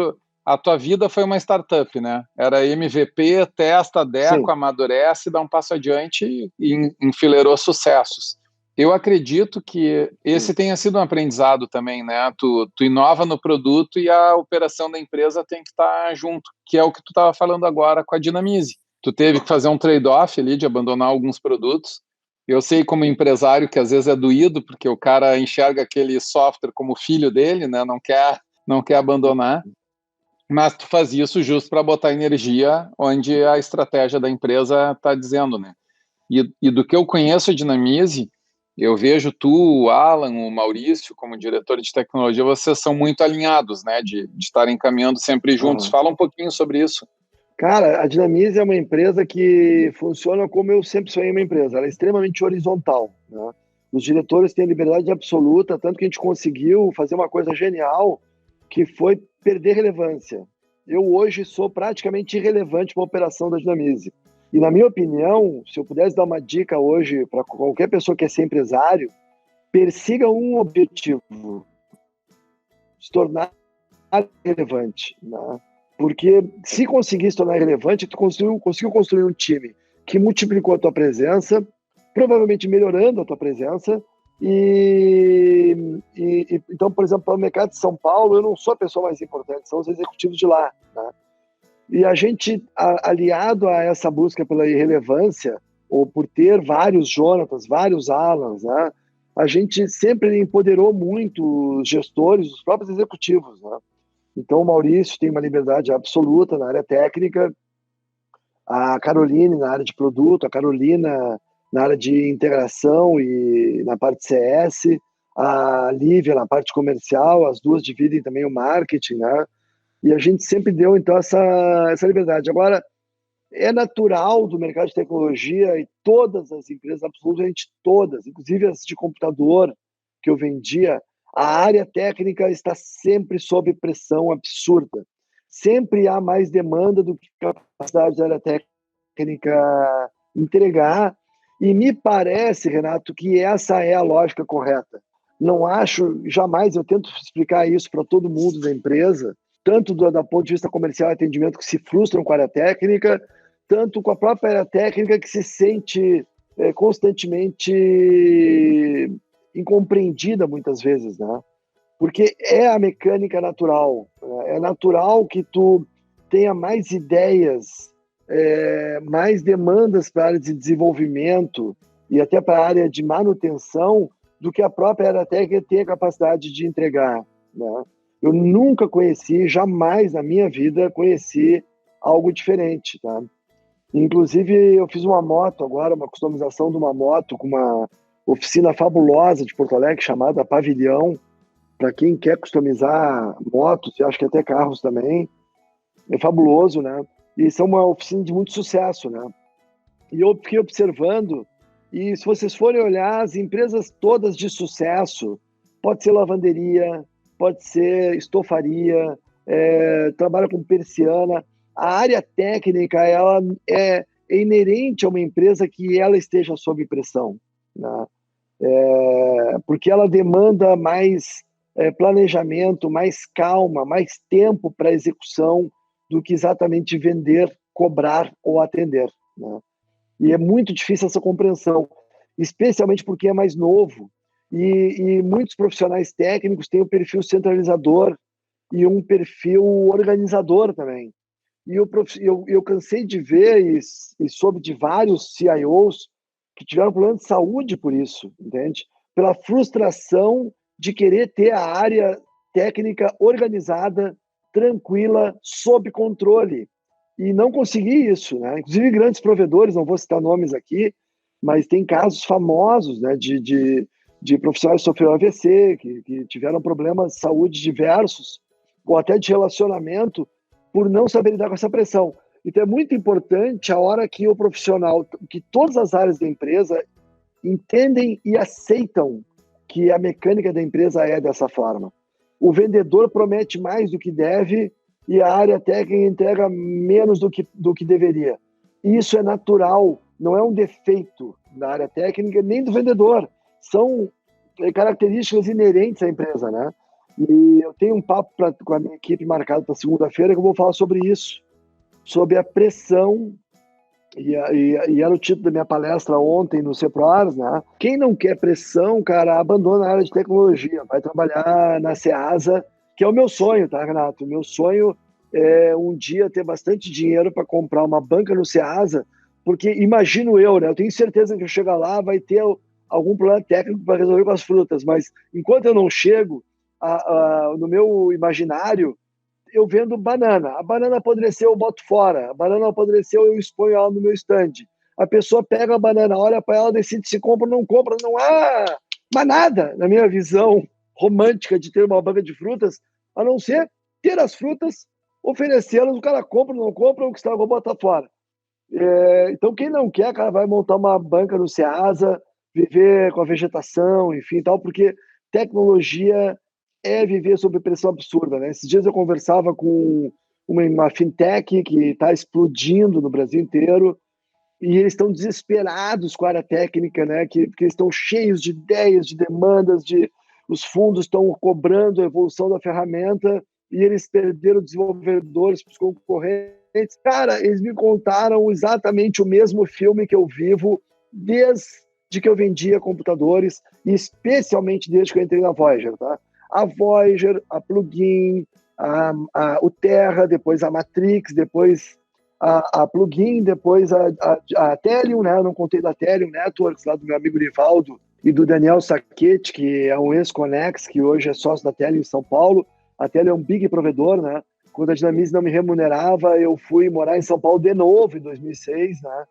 a tua vida foi uma startup, né? Era MVP, testa, adequa, amadurece, dá um passo adiante e enfileirou sucessos. Eu acredito que esse tenha sido um aprendizado também, né? Tu inova no produto e a operação da empresa tem que estar junto, que é o que tu estava falando agora com a Dinamize. Tu teve que fazer um trade-off ali de abandonar alguns produtos. Eu sei como empresário que às vezes é doído, porque o cara enxerga aquele software como filho dele, né? Não quer abandonar. Mas tu faz isso justo para botar energia onde a estratégia da empresa está dizendo, né? E do que eu conheço a Dinamize, eu vejo tu, o Alan, o Maurício, como diretor de tecnologia, vocês são muito alinhados, né, de estarem caminhando sempre juntos. Fala um pouquinho sobre isso. Cara, a Dinamize é uma empresa que funciona como eu sempre sonhei uma empresa. Ela é extremamente horizontal, né? Os diretores têm liberdade absoluta, tanto que a gente conseguiu fazer uma coisa genial, que foi perder relevância. Eu hoje sou praticamente irrelevante para a operação da Dinamize. E, na minha opinião, se eu pudesse dar uma dica hoje para qualquer pessoa que quer ser empresário, persiga um objetivo: se tornar relevante, né? Porque se conseguir se tornar relevante, tu conseguiu construir um time que multiplicou a tua presença, provavelmente melhorando a tua presença. Então, por exemplo, para o mercado de São Paulo, eu não sou a pessoa mais importante, são os executivos de lá, né? E a gente, aliado a essa busca pela irrelevância, ou por ter vários Jonatas, vários Alans, né, a gente sempre empoderou muito os gestores, os próprios executivos, né? Então, o Maurício tem uma liberdade absoluta na área técnica, a Caroline na área de produto, a Carolina na área de integração e na parte CS, a Lívia na parte comercial, as duas dividem também o marketing, né? E a gente sempre deu, então, essa liberdade. Agora, é natural do mercado de tecnologia e todas as empresas, absolutamente todas, inclusive as de computador que eu vendia, a área técnica está sempre sob pressão absurda. Sempre há mais demanda do que capacidade da área técnica entregar. E me parece, Renato, que essa é a lógica correta. Não acho, jamais, eu tento explicar isso para todo mundo da empresa, tanto do ponto de vista comercial e atendimento, que se frustram com a área técnica, tanto com a própria área técnica que se sente constantemente incompreendida muitas vezes, né? Porque é a mecânica natural. Né? É natural que tu tenha mais ideias, mais demandas para a área de desenvolvimento e até para a área de manutenção do que a própria área técnica tem a capacidade de entregar, né? Eu nunca conheci, jamais na minha vida conheci algo diferente, tá? Inclusive, eu fiz uma moto agora, uma customização de uma moto com uma oficina fabulosa de Porto Alegre chamada Pavilhão, para quem quer customizar motos e acho que até carros também. É fabuloso, né? E são uma oficina de muito sucesso, né? E eu fiquei observando, e se vocês forem olhar, as empresas todas de sucesso, pode ser lavanderia, pode ser estofaria, trabalha com persiana. A área técnica, ela é inerente a uma empresa que ela esteja sob pressão, né? Porque ela demanda mais planejamento, mais calma, mais tempo para execução do que exatamente vender, cobrar ou atender, né? E é muito difícil essa compreensão, especialmente porque é mais novo. E muitos profissionais técnicos têm um perfil centralizador e um perfil organizador também. E eu cansei de ver e soube de vários CIOs que tiveram problema de saúde por isso, entende? Pela frustração de querer ter a área técnica organizada, tranquila, sob controle. E não consegui isso, né? Inclusive grandes provedores, não vou citar nomes aqui, mas tem casos famosos, né, de profissionais que sofreram AVC, que tiveram problemas de saúde diversos, ou até de relacionamento, por não saber lidar com essa pressão. Então é muito importante a hora que o profissional, que todas as áreas da empresa entendem e aceitam que a mecânica da empresa é dessa forma. O vendedor promete mais do que deve e a área técnica entrega menos do que deveria. Isso é natural, não é um defeito da área técnica nem do vendedor. São características inerentes à empresa, né? E eu tenho um papo com a minha equipe marcado para segunda-feira que eu vou falar sobre isso, sobre a pressão, e era o título da minha palestra ontem no CEPROARS, né? Quem não quer pressão, cara, abandona a área de tecnologia, vai trabalhar na Ceasa, que é o meu sonho, tá, Renato? O meu sonho é um dia ter bastante dinheiro para comprar uma banca no Ceasa, porque imagino eu, né? Eu tenho certeza que eu chegar lá vai ter algum problema técnico para resolver com as frutas, mas enquanto eu não chego, no meu imaginário, eu vendo banana. A banana apodreceu, eu boto fora. A banana apodreceu, eu exponho ela no meu stand. A pessoa pega a banana, olha para ela, decide se compra ou não compra. Não há mais nada, na minha visão romântica de ter uma banca de frutas, a não ser ter as frutas, oferecê-las, o cara compra ou não compra, o que estragou, bota fora. Então, quem não quer, cara, vai montar uma banca no Ceasa, viver com a vegetação, enfim, tal, porque tecnologia é viver sob pressão absurda, né? Esses dias eu conversava com uma fintech que está explodindo no Brasil inteiro e eles estão desesperados com a área técnica, né? Porque eles estão cheios de ideias, de demandas, os fundos estão cobrando a evolução da ferramenta e eles perderam desenvolvedores para os concorrentes. Cara, eles me contaram exatamente o mesmo filme que eu vivo desde que eu vendia computadores e especialmente desde que eu entrei na Voyager, tá? A Voyager, a Plugin, o Terra, depois a Matrix, depois a Plugin, depois a Telium, né? Eu não contei da Telium Networks, lá do meu amigo Rivaldo e do Daniel Sacchetti, que é um ex-Conex, que hoje é sócio da Telium em São Paulo. A Telium é um big provedor, né? Quando a Dinamize não me remunerava, eu fui morar em São Paulo de novo, em 2006, né?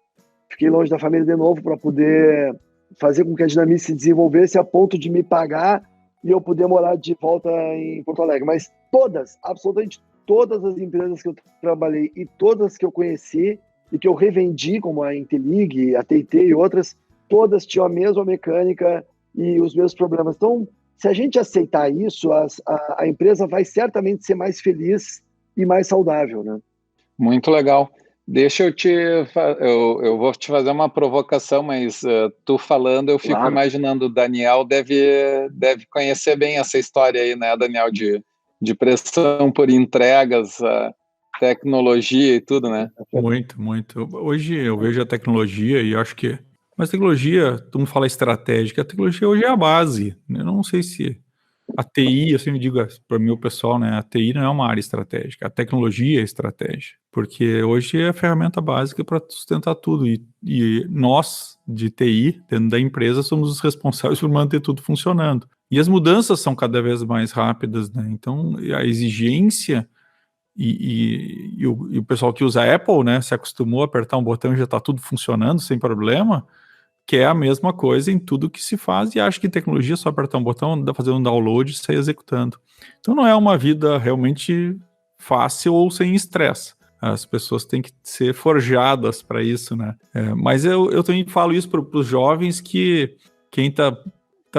Fiquei longe da família de novo para poder fazer com que a Dinamize se desenvolvesse a ponto de me pagar e eu poder morar de volta em Porto Alegre. Mas todas, absolutamente todas as empresas que eu trabalhei e todas que eu conheci e que eu revendi, como a Intelig, a TIT e outras, todas tinham a mesma mecânica e os mesmos problemas. Então, se a gente aceitar isso, a empresa vai certamente ser mais feliz e mais saudável, né? Muito legal. Deixa eu vou te fazer uma provocação, mas tu falando, eu fico imaginando, o Daniel deve conhecer bem essa história aí, né, Daniel, de pressão por entregas, tecnologia e tudo, né? Muito, muito. Hoje eu vejo a tecnologia e acho que... Mas tecnologia, todo mundo fala estratégica, a tecnologia hoje é a base. Eu não sei se... A TI, eu sempre digo para o meu pessoal, né? A TI não é uma área estratégica, a tecnologia é estratégia, porque hoje é a ferramenta básica para sustentar tudo. E nós, de TI, dentro da empresa, somos os responsáveis por manter tudo funcionando. E as mudanças são cada vez mais rápidas, né? Então, a exigência e o pessoal que usa Apple, né, se acostumou a apertar um botão e já está tudo funcionando sem problema, que é a mesma coisa em tudo que se faz e acha que tecnologia é só apertar um botão, fazer um download e sair executando. Então não é uma vida realmente fácil ou sem estresse. As pessoas têm que ser forjadas para isso, né? Mas eu também falo isso para os jovens, que quem tá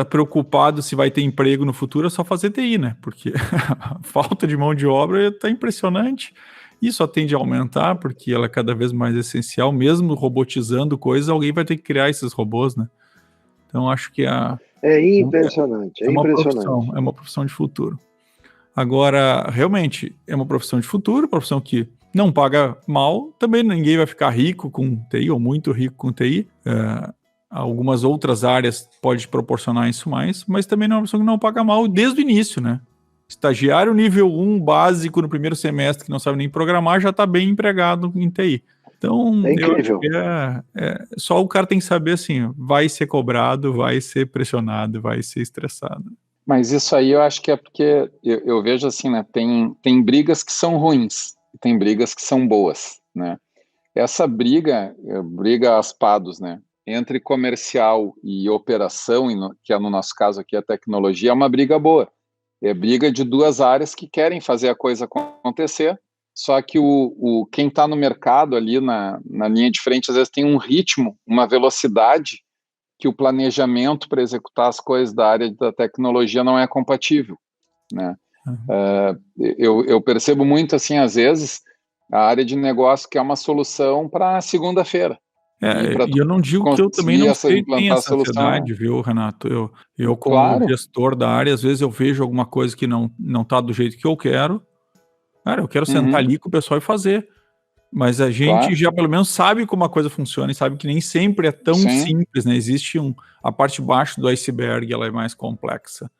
preocupado se vai ter emprego no futuro é só fazer TI, né? Porque a falta de mão de obra está impressionante. E só tende a aumentar porque ela é cada vez mais essencial, mesmo robotizando coisas, alguém vai ter que criar esses robôs, né? Então acho que é impressionante, é impressionante. É uma profissão de futuro. Agora, realmente, é uma profissão de futuro, profissão que não paga mal, também ninguém vai ficar rico com TI, ou muito rico com TI. Algumas outras áreas podem proporcionar isso mais, mas também não é uma profissão que não paga mal desde o início, né? Estagiário nível 1 básico no primeiro semestre, que não sabe nem programar, já está bem empregado em TI. Então, é incrível. Eu acho que só o cara tem que saber assim, vai ser cobrado, vai ser pressionado, vai ser estressado. Mas isso aí eu acho que é porque eu vejo assim, né? Tem brigas que são ruins e tem brigas que são boas, né? Essa briga aspados, né? Entre comercial e operação, que é no nosso caso aqui a tecnologia, é uma briga boa. É briga de duas áreas que querem fazer a coisa acontecer, só que quem está no mercado ali na linha de frente, às vezes tem um ritmo, uma velocidade que o planejamento para executar as coisas da área da tecnologia não é compatível, né? Eu percebo muito assim, às vezes, a área de negócio que é uma solução para segunda-feira. E eu não digo que eu também não sei, tem essa ansiedade, viu, Renato? Eu como claro. gestor da área, às vezes eu vejo alguma coisa que não tá do jeito que eu quero. Cara, eu quero sentar ali com o pessoal e fazer. Mas a gente já pelo menos sabe como a coisa funciona e sabe que nem sempre é tão simples, né? Existe a parte de baixo do iceberg, ela é mais complexa.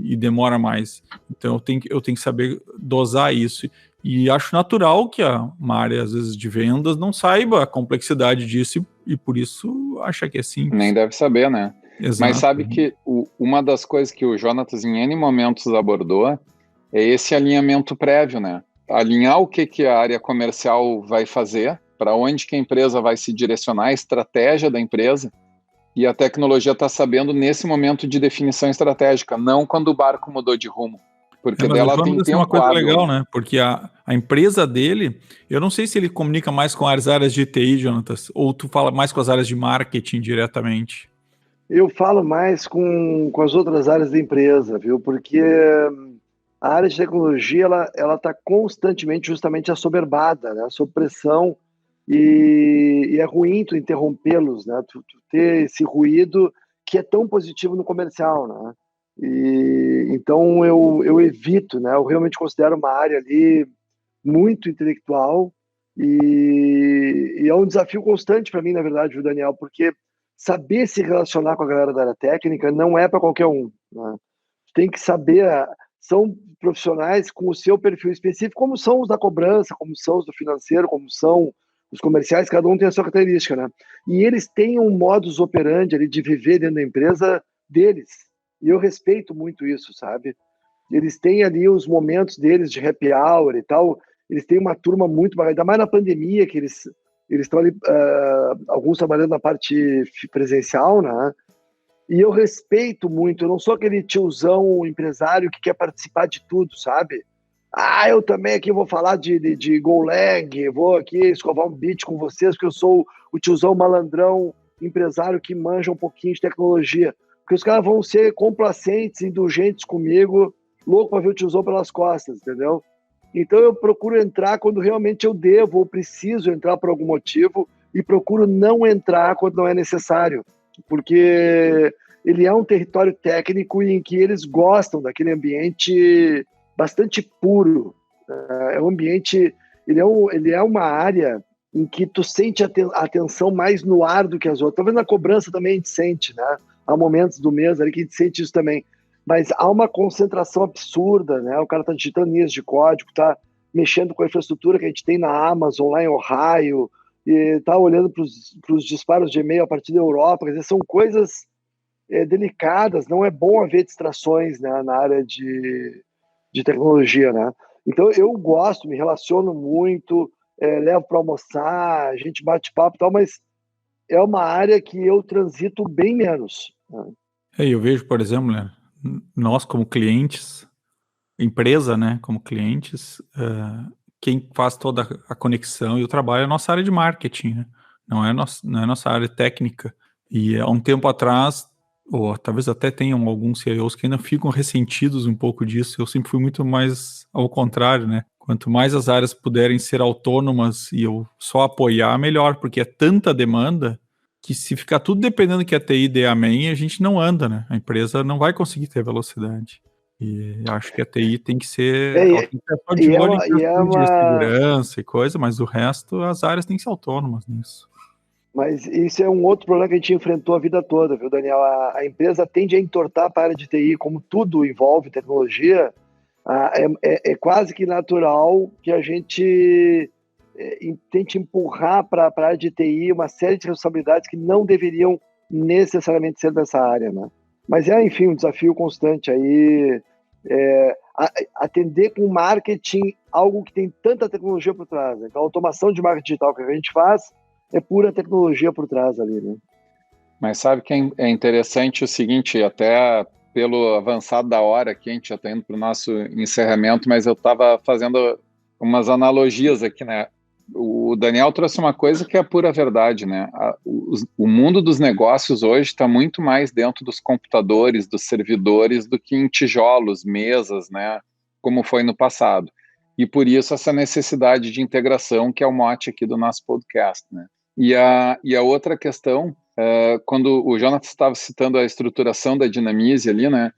E demora mais. Então eu tenho que saber dosar isso. E acho natural que uma área, às vezes, de vendas não saiba a complexidade disso e por isso acha que é simples. Nem deve saber, né? Exato. Mas sabe que uma das coisas que o Jonatas em N momentos abordou é esse alinhamento prévio, né? Alinhar o que a área comercial vai fazer, para onde que a empresa vai se direcionar, a estratégia da empresa, e a tecnologia está sabendo nesse momento de definição estratégica, não quando o barco mudou de rumo. Porque dela tem tempo uma coisa legal, né? Porque a empresa dele, eu não sei se ele comunica mais com as áreas de TI, Jonatas, ou tu fala mais com as áreas de marketing diretamente? Eu falo mais com as outras áreas da empresa, viu? Porque a área de tecnologia, ela está constantemente, justamente, assoberbada, né? Sob pressão, e é ruim tu interrompê-los, né? Tu ter esse ruído que é tão positivo no comercial, né? Então eu evito, né? Eu realmente considero uma área ali muito intelectual e é um desafio constante para mim, na verdade, viu, Daniel? Porque saber se relacionar com a galera da área técnica não é para qualquer um, né? Tem que saber são profissionais com o seu perfil específico, como são os da cobrança, como são os do financeiro, como são os comerciais, cada um tem a sua característica, né? E eles têm um modus operandi ali de viver dentro da empresa deles. E eu respeito muito isso, sabe? Eles têm ali os momentos deles de happy hour e tal. Eles têm uma turma muito bacana, ainda mais na pandemia, que eles estão ali, alguns trabalhando na parte presencial, né? E eu respeito muito, eu não sou aquele tiozão empresário que quer participar de tudo, sabe? Eu também aqui vou falar de Golang, vou aqui escovar um beat com vocês, porque eu sou o tiozão malandrão empresário que manja um pouquinho de tecnologia. Porque os caras vão ser complacentes, indulgentes comigo, louco para ver o tiozão pelas costas, entendeu? Então eu procuro entrar quando realmente eu devo ou preciso entrar por algum motivo e procuro não entrar quando não é necessário, porque ele é um território técnico em que eles gostam daquele ambiente bastante puro. É um ambiente, ele é uma área em que tu sente a atenção mais no ar do que as outras. Talvez na cobrança também a gente sente, né? Há momentos do mês ali que a gente sente isso também. Mas há uma concentração absurda, né? O cara tá digitando linhas de código, tá mexendo com a infraestrutura que a gente tem na Amazon, lá em Ohio, e tá olhando para os disparos de e-mail a partir da Europa. Quer dizer, são coisas delicadas, não é bom haver distrações, né, na área de tecnologia, né? Então eu gosto, me relaciono muito, levo para almoçar, a gente bate papo e tal, mas é uma área que eu transito bem menos, né? Eu vejo, por exemplo, né, nós como clientes, empresa, né, como clientes, quem faz toda a conexão e o trabalho é a nossa área de marketing, né? Não é nossa área técnica. E há um tempo atrás, ou talvez até tenham alguns CIOs que ainda ficam ressentidos um pouco disso. Eu sempre fui muito mais ao contrário, né? Quanto mais as áreas puderem ser autônomas e eu só apoiar, melhor, porque é tanta demanda que se ficar tudo dependendo que a TI dê amém, a gente não anda, né? A empresa não vai conseguir ter velocidade. E acho que a TI tem que ser, ela tem que ser só de olho em questões de segurança e coisa, mas o resto, as áreas têm que ser autônomas nisso. Mas isso é um outro problema que a gente enfrentou a vida toda, viu, Daniel? A empresa tende a entortar para a área de TI, como tudo envolve tecnologia, é quase que natural que a gente tente empurrar para a área de TI uma série de responsabilidades que não deveriam necessariamente ser dessa área, né? Mas enfim, um desafio constante aí, atender com marketing algo que tem tanta tecnologia por trás, né? Então a automação de marketing digital que a gente faz é pura tecnologia por trás ali, né? Mas sabe que é interessante o seguinte, até pelo avançado da hora aqui, a gente já está indo para o nosso encerramento, mas eu estava fazendo umas analogias aqui, né? O Daniel trouxe uma coisa que é a pura verdade, né? O mundo dos negócios hoje está muito mais dentro dos computadores, dos servidores, do que em tijolos, mesas, né? Como foi no passado. E por isso essa necessidade de integração, que é o mote aqui do nosso podcast, né? E a outra questão, quando o Jonathan estava citando a estruturação da Dinamize ali, né?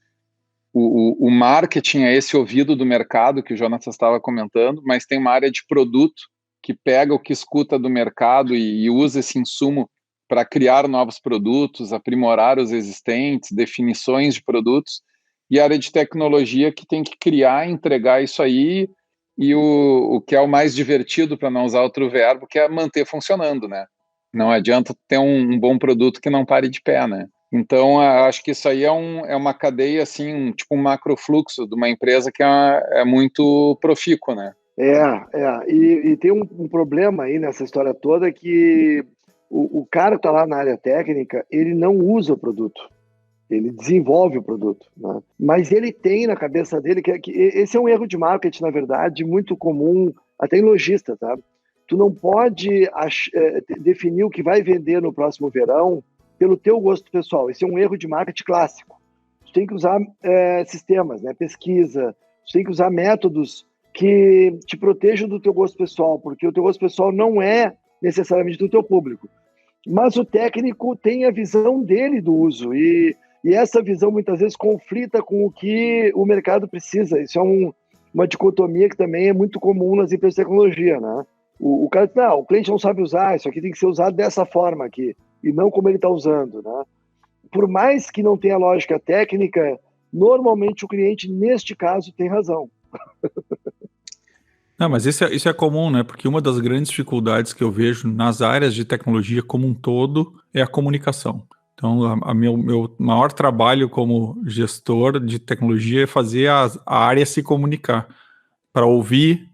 O marketing é esse ouvido do mercado que o Jonathan estava comentando, mas tem uma área de produto que pega o que escuta do mercado e usa esse insumo para criar novos produtos, aprimorar os existentes, definições de produtos, e a área de tecnologia que tem que criar e entregar isso aí, e o que é o mais divertido, para não usar outro verbo, que é manter funcionando, né? Não adianta ter um bom produto que não pare de pé, né? Então, acho que isso aí é uma cadeia, assim, tipo um macrofluxo de uma empresa que é muito profícua, né? E tem um problema aí nessa história toda que o cara que está lá na área técnica, ele não usa o produto, ele desenvolve o produto, né? Mas ele tem na cabeça dele que esse é um erro de marketing, na verdade, muito comum, até em lojista, tá? Tu não pode definir o que vai vender no próximo verão pelo teu gosto pessoal. Esse é um erro de marketing clássico. Tu tem que usar sistemas, né? Pesquisa, tu tem que usar métodos que te protejam do teu gosto pessoal, porque o teu gosto pessoal não é necessariamente do teu público. Mas o técnico tem a visão dele do uso, e essa visão muitas vezes conflita com o que o mercado precisa. Isso é uma dicotomia que também é muito comum nas empresas de tecnologia, né? O cara diz, não, o cliente não sabe usar, isso aqui tem que ser usado dessa forma aqui, e não como ele está usando, né? Por mais que não tenha lógica técnica, normalmente o cliente, neste caso, tem razão. Não, mas isso é comum, né? Porque uma das grandes dificuldades que eu vejo nas áreas de tecnologia como um todo é a comunicação. Então, meu maior trabalho como gestor de tecnologia é fazer a área se comunicar, para ouvir,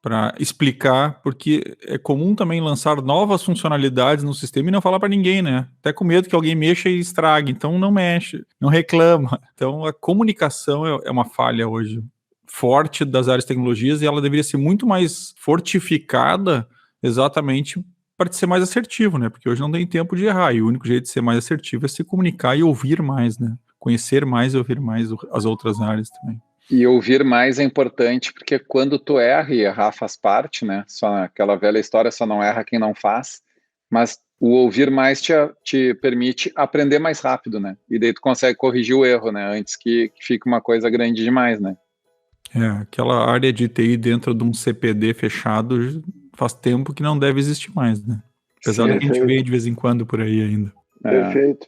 para explicar, porque é comum também lançar novas funcionalidades no sistema e não falar para ninguém, né? Até com medo que alguém mexa e estrague. Então, não mexe, não reclama. Então, a comunicação é uma falha hoje forte das áreas de tecnologias e ela deveria ser muito mais fortificada exatamente para ser mais assertivo, né? Porque hoje não tem tempo de errar e o único jeito de ser mais assertivo é se comunicar e ouvir mais, né? Conhecer mais e ouvir mais as outras áreas também. E ouvir mais é importante, porque quando tu erra, e errar faz parte, né? Só aquela velha história, só não erra quem não faz, mas o ouvir mais te permite aprender mais rápido, né? E daí tu consegue corrigir o erro, né? Antes que fique uma coisa grande demais, né? Aquela área de TI dentro de um CPD fechado faz tempo que não deve existir mais, né? Apesar de que a gente vê de vez em quando por aí ainda. Perfeito.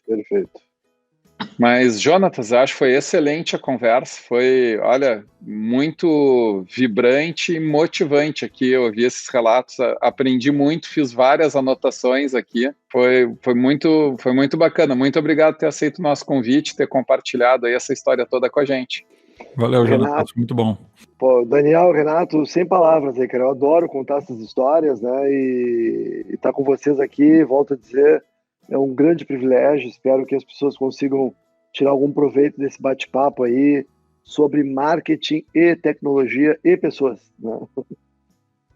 Mas, Jonatas, acho que foi excelente a conversa, foi, olha, muito vibrante e motivante aqui, eu ouvi esses relatos, aprendi muito, fiz várias anotações aqui, foi muito bacana, muito obrigado por ter aceito o nosso convite, ter compartilhado aí essa história toda com a gente. Valeu, Jonatas, muito bom. Pô, Daniel, Renato, sem palavras aí, cara, eu adoro contar essas histórias, né, e estar com vocês aqui, volto a dizer, é um grande privilégio, espero que as pessoas consigam tirar algum proveito desse bate-papo aí sobre marketing e tecnologia e pessoas, né?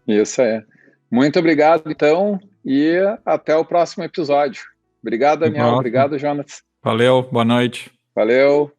Isso é. Muito obrigado, então, e até o próximo episódio. Obrigado, Daniel. Obrigado, Jonatas. Valeu, boa noite. Valeu.